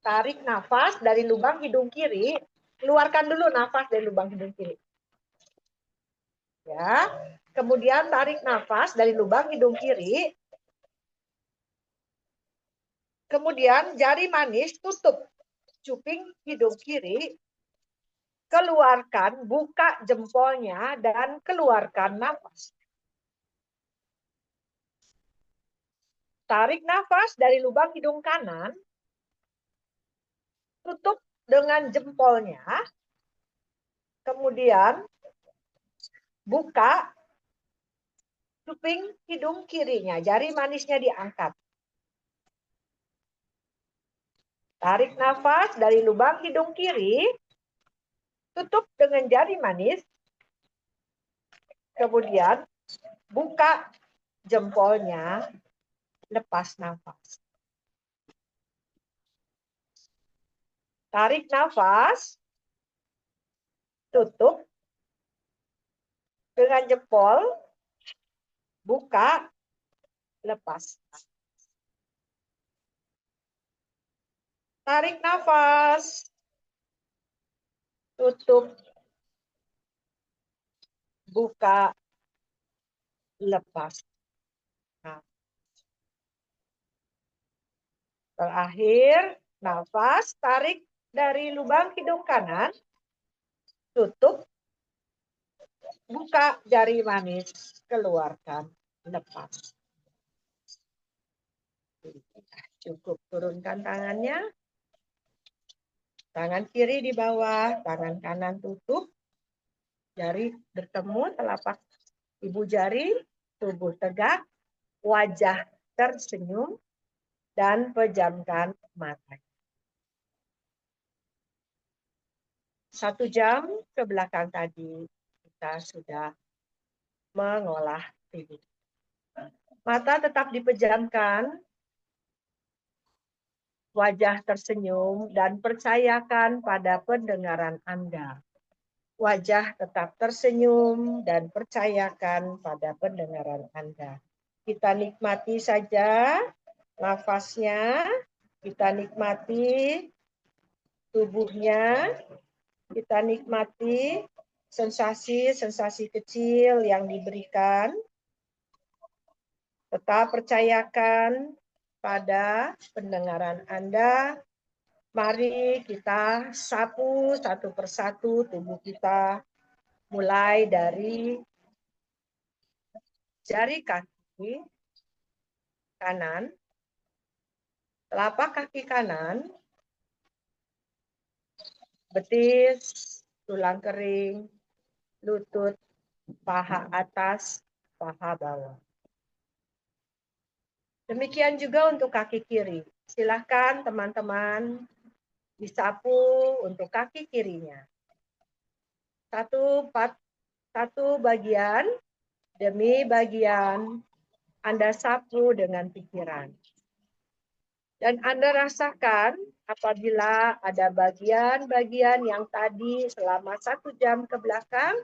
Tarik nafas dari lubang hidung kiri, keluarkan dulu nafas dari lubang hidung kiri. Ya. Kemudian tarik nafas dari lubang hidung kiri. Kemudian jari manis tutup cuping hidung kiri. Keluarkan, buka jempolnya dan keluarkan nafas. Tarik nafas dari lubang hidung kanan. Tutup dengan jempolnya. Kemudian buka cuping hidung kirinya. Jari manisnya diangkat. Tarik nafas dari lubang hidung kiri, tutup dengan jari manis, kemudian buka jempolnya, lepas nafas. Tarik nafas, tutup dengan jempol, buka, lepas. Tarik nafas, tutup, buka, lepas. Nah, terakhir, nafas, tarik dari lubang hidung kanan, tutup, buka jari manis, keluarkan, lepas. Cukup turunkan tangannya. Tangan kiri di bawah, tangan kanan tutup. Jari bertemu, telapak ibu jari, tubuh tegak, wajah tersenyum, dan pejamkan mata. 1 jam ke belakang tadi, kita sudah mengolah tidur. Mata tetap dipejamkan, wajah tersenyum, dan percayakan pada pendengaran Anda. Wajah tetap tersenyum dan percayakan pada pendengaran Anda. Kita nikmati saja nafasnya, kita nikmati tubuhnya, kita nikmati sensasi-sensasi kecil yang diberikan. Tetap percayakan pada pendengaran Anda. Mari kita sapu satu persatu tubuh kita, mulai dari jari kaki kanan, telapak kaki kanan, betis, tulang kering, lutut, paha atas, paha bawah. Demikian juga untuk kaki kiri. Silakan teman-teman disapu untuk kaki kirinya. Satu bagian demi bagian Anda sapu dengan pikiran. Dan Anda rasakan apabila ada bagian-bagian yang tadi selama 1 jam ke belakang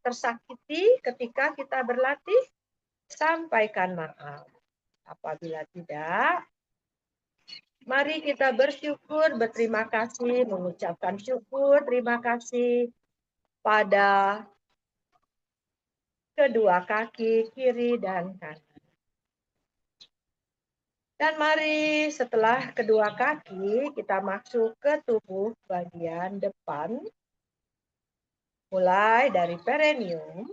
tersakiti ketika kita berlatih, sampaikan maaf. Apabila tidak, mari kita bersyukur, berterima kasih, mengucapkan syukur, terima kasih pada kedua kaki kiri dan kanan. Dan mari setelah kedua kaki kita masuk ke tubuh bagian depan. Mulai dari perineum,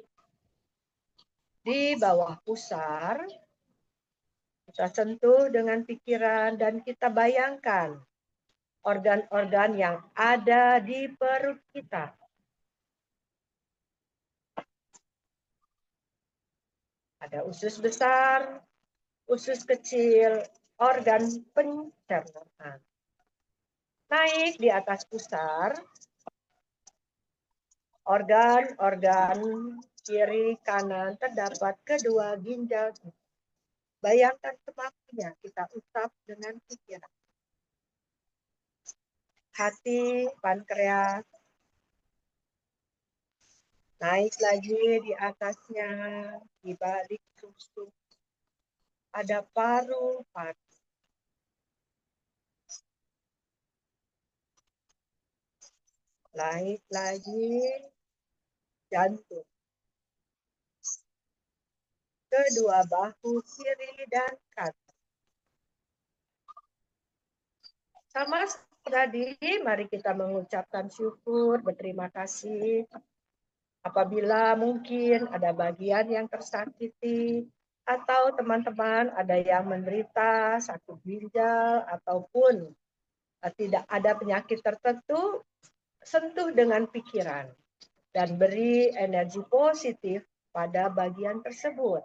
di bawah pusar, kita sentuh dengan pikiran dan kita bayangkan organ-organ yang ada di perut kita. Ada usus besar, usus kecil, organ pencernaan. Naik di atas pusar, organ-organ kiri kanan terdapat kedua ginjal. Bayangkan semampunya kita usap dengan pikiran. Hati, pankreas, naik lagi di atasnya, di balik susu, ada paru-paru. Naik lagi, jantung. Kedua bahu kiri dan kanan. Sama tadi, mari kita mengucapkan syukur, berterima kasih. Apabila mungkin ada bagian yang tersakiti, atau teman-teman ada yang menderita sakit ginjal, ataupun tidak ada penyakit tertentu, sentuh dengan pikiran dan beri energi positif pada bagian tersebut.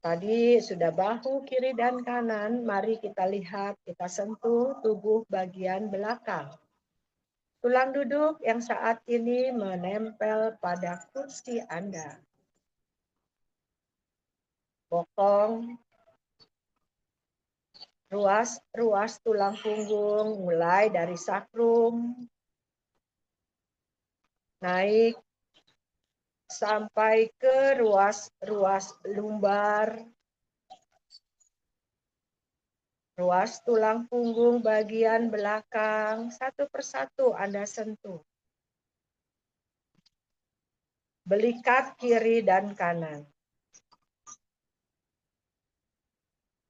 Tadi sudah bahu kiri dan kanan, mari kita lihat, kita sentuh tubuh bagian belakang. Tulang duduk yang saat ini menempel pada kursi Anda. Bokong, ruas tulang punggung mulai dari sakrum, naik sampai ke ruas lumbar, ruas tulang punggung bagian belakang, satu persatu Anda sentuh. Belikat kiri dan kanan.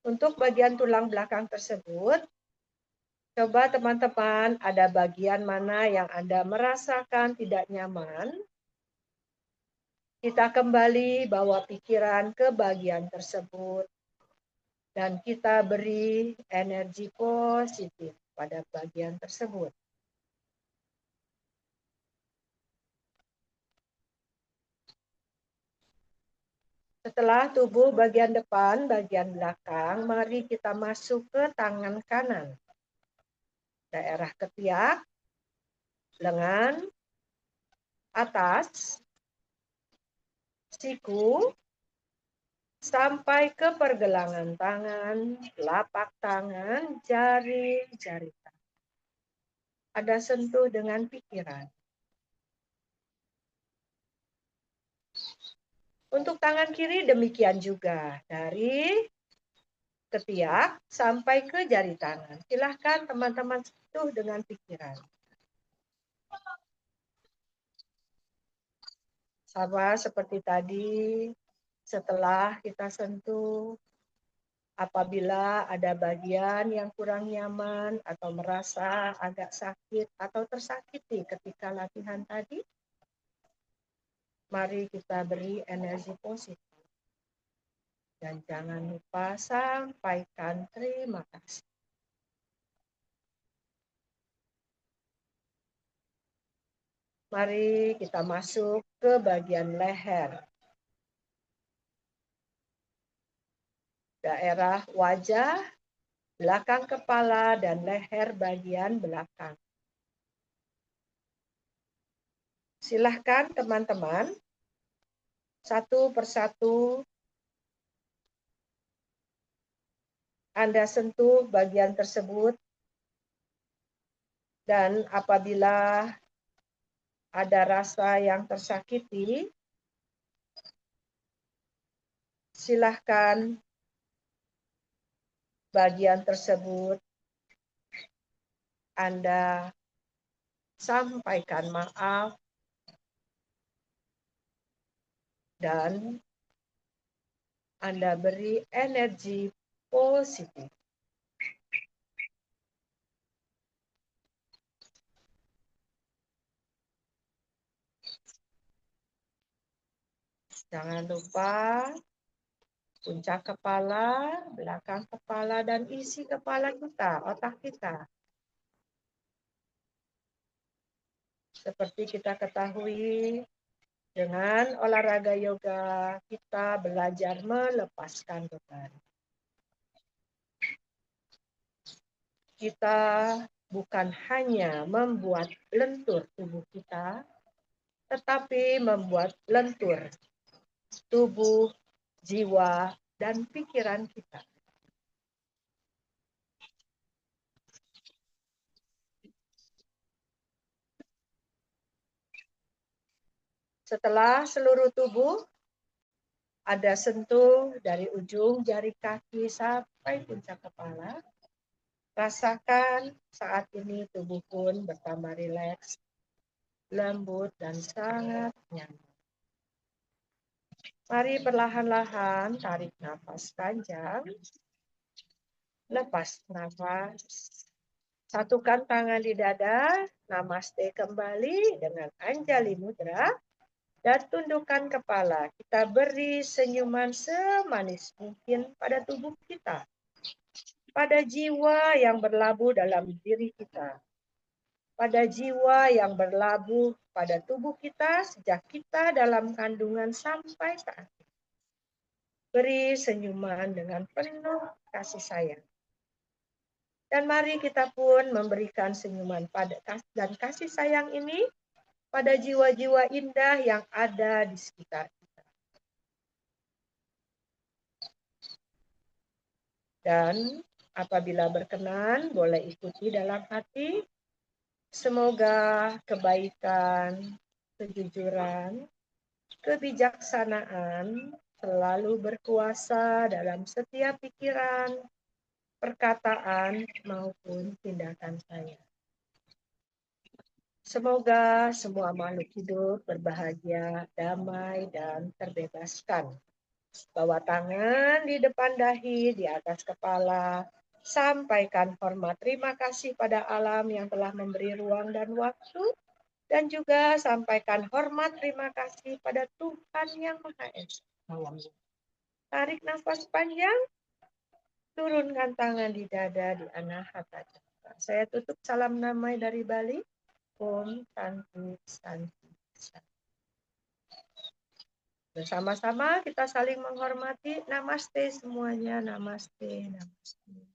Untuk bagian tulang belakang tersebut, coba teman-teman ada bagian mana yang Anda merasakan tidak nyaman. Kita kembali bawa pikiran ke bagian tersebut dan kita beri energi positif pada bagian tersebut. Setelah tubuh bagian depan, bagian belakang, mari kita masuk ke tangan kanan. Daerah ketiak, lengan, atas, siku, sampai ke pergelangan tangan, telapak tangan, jari-jari tangan. Ada sentuh dengan pikiran. Untuk tangan kiri demikian juga, dari ketiak sampai ke jari tangan. Silahkan teman-teman sentuh dengan pikiran. Sama seperti tadi, setelah kita sentuh, apabila ada bagian yang kurang nyaman atau merasa agak sakit atau tersakiti ketika latihan tadi, mari kita beri energi positif. Dan jangan lupa sampaikan terima kasih. Mari kita masuk ke bagian leher. Daerah wajah, belakang kepala, dan leher bagian belakang. Silahkan teman-teman, satu persatu Anda sentuh bagian tersebut, dan apabila ada rasa yang tersakiti, silahkan bagian tersebut Anda sampaikan maaf dan Anda beri energi positif. Jangan lupa puncak kepala, belakang kepala, dan isi kepala kita, otak kita. Seperti kita ketahui, dengan olahraga yoga, kita belajar melepaskan beban. Kita bukan hanya membuat lentur tubuh kita, tetapi membuat lentur tubuh, jiwa, dan pikiran kita. Setelah seluruh tubuh, ada sentuh dari ujung jari kaki sampai puncak kepala. Rasakan saat ini tubuh pun bertambah rileks, lembut, dan sangat nyaman. Mari perlahan-lahan tarik nafas panjang. Lepas nafas. Satukan tangan di dada. Namaste kembali dengan Anjali Mudra. Dan tundukkan kepala. Kita beri senyuman semanis mungkin pada tubuh kita. Pada jiwa yang berlabuh dalam diri kita. Pada jiwa yang berlabuh pada tubuh kita sejak kita dalam kandungan sampai saat ini. Beri senyuman dengan penuh kasih sayang. Dan mari kita pun memberikan senyuman dan kasih sayang ini pada jiwa-jiwa indah yang ada di sekitar kita. Dan apabila berkenan, boleh ikuti dalam hati. Semoga kebaikan, kejujuran, kebijaksanaan selalu berkuasa dalam setiap pikiran, perkataan, maupun tindakan saya. Semoga semua makhluk hidup berbahagia, damai, dan terbebaskan. Bawa tangan di depan dahi, di atas kepala. Sampaikan hormat terima kasih pada alam yang telah memberi ruang dan waktu. Dan juga sampaikan hormat terima kasih pada Tuhan yang Maha Esa. Tarik nafas panjang, turunkan tangan di dada, di anahata cakra. Saya tutup salam damai dari Bali. Om Santi Santi Santi. Bersama-sama kita saling menghormati. Namaste semuanya. Namaste. Namaste.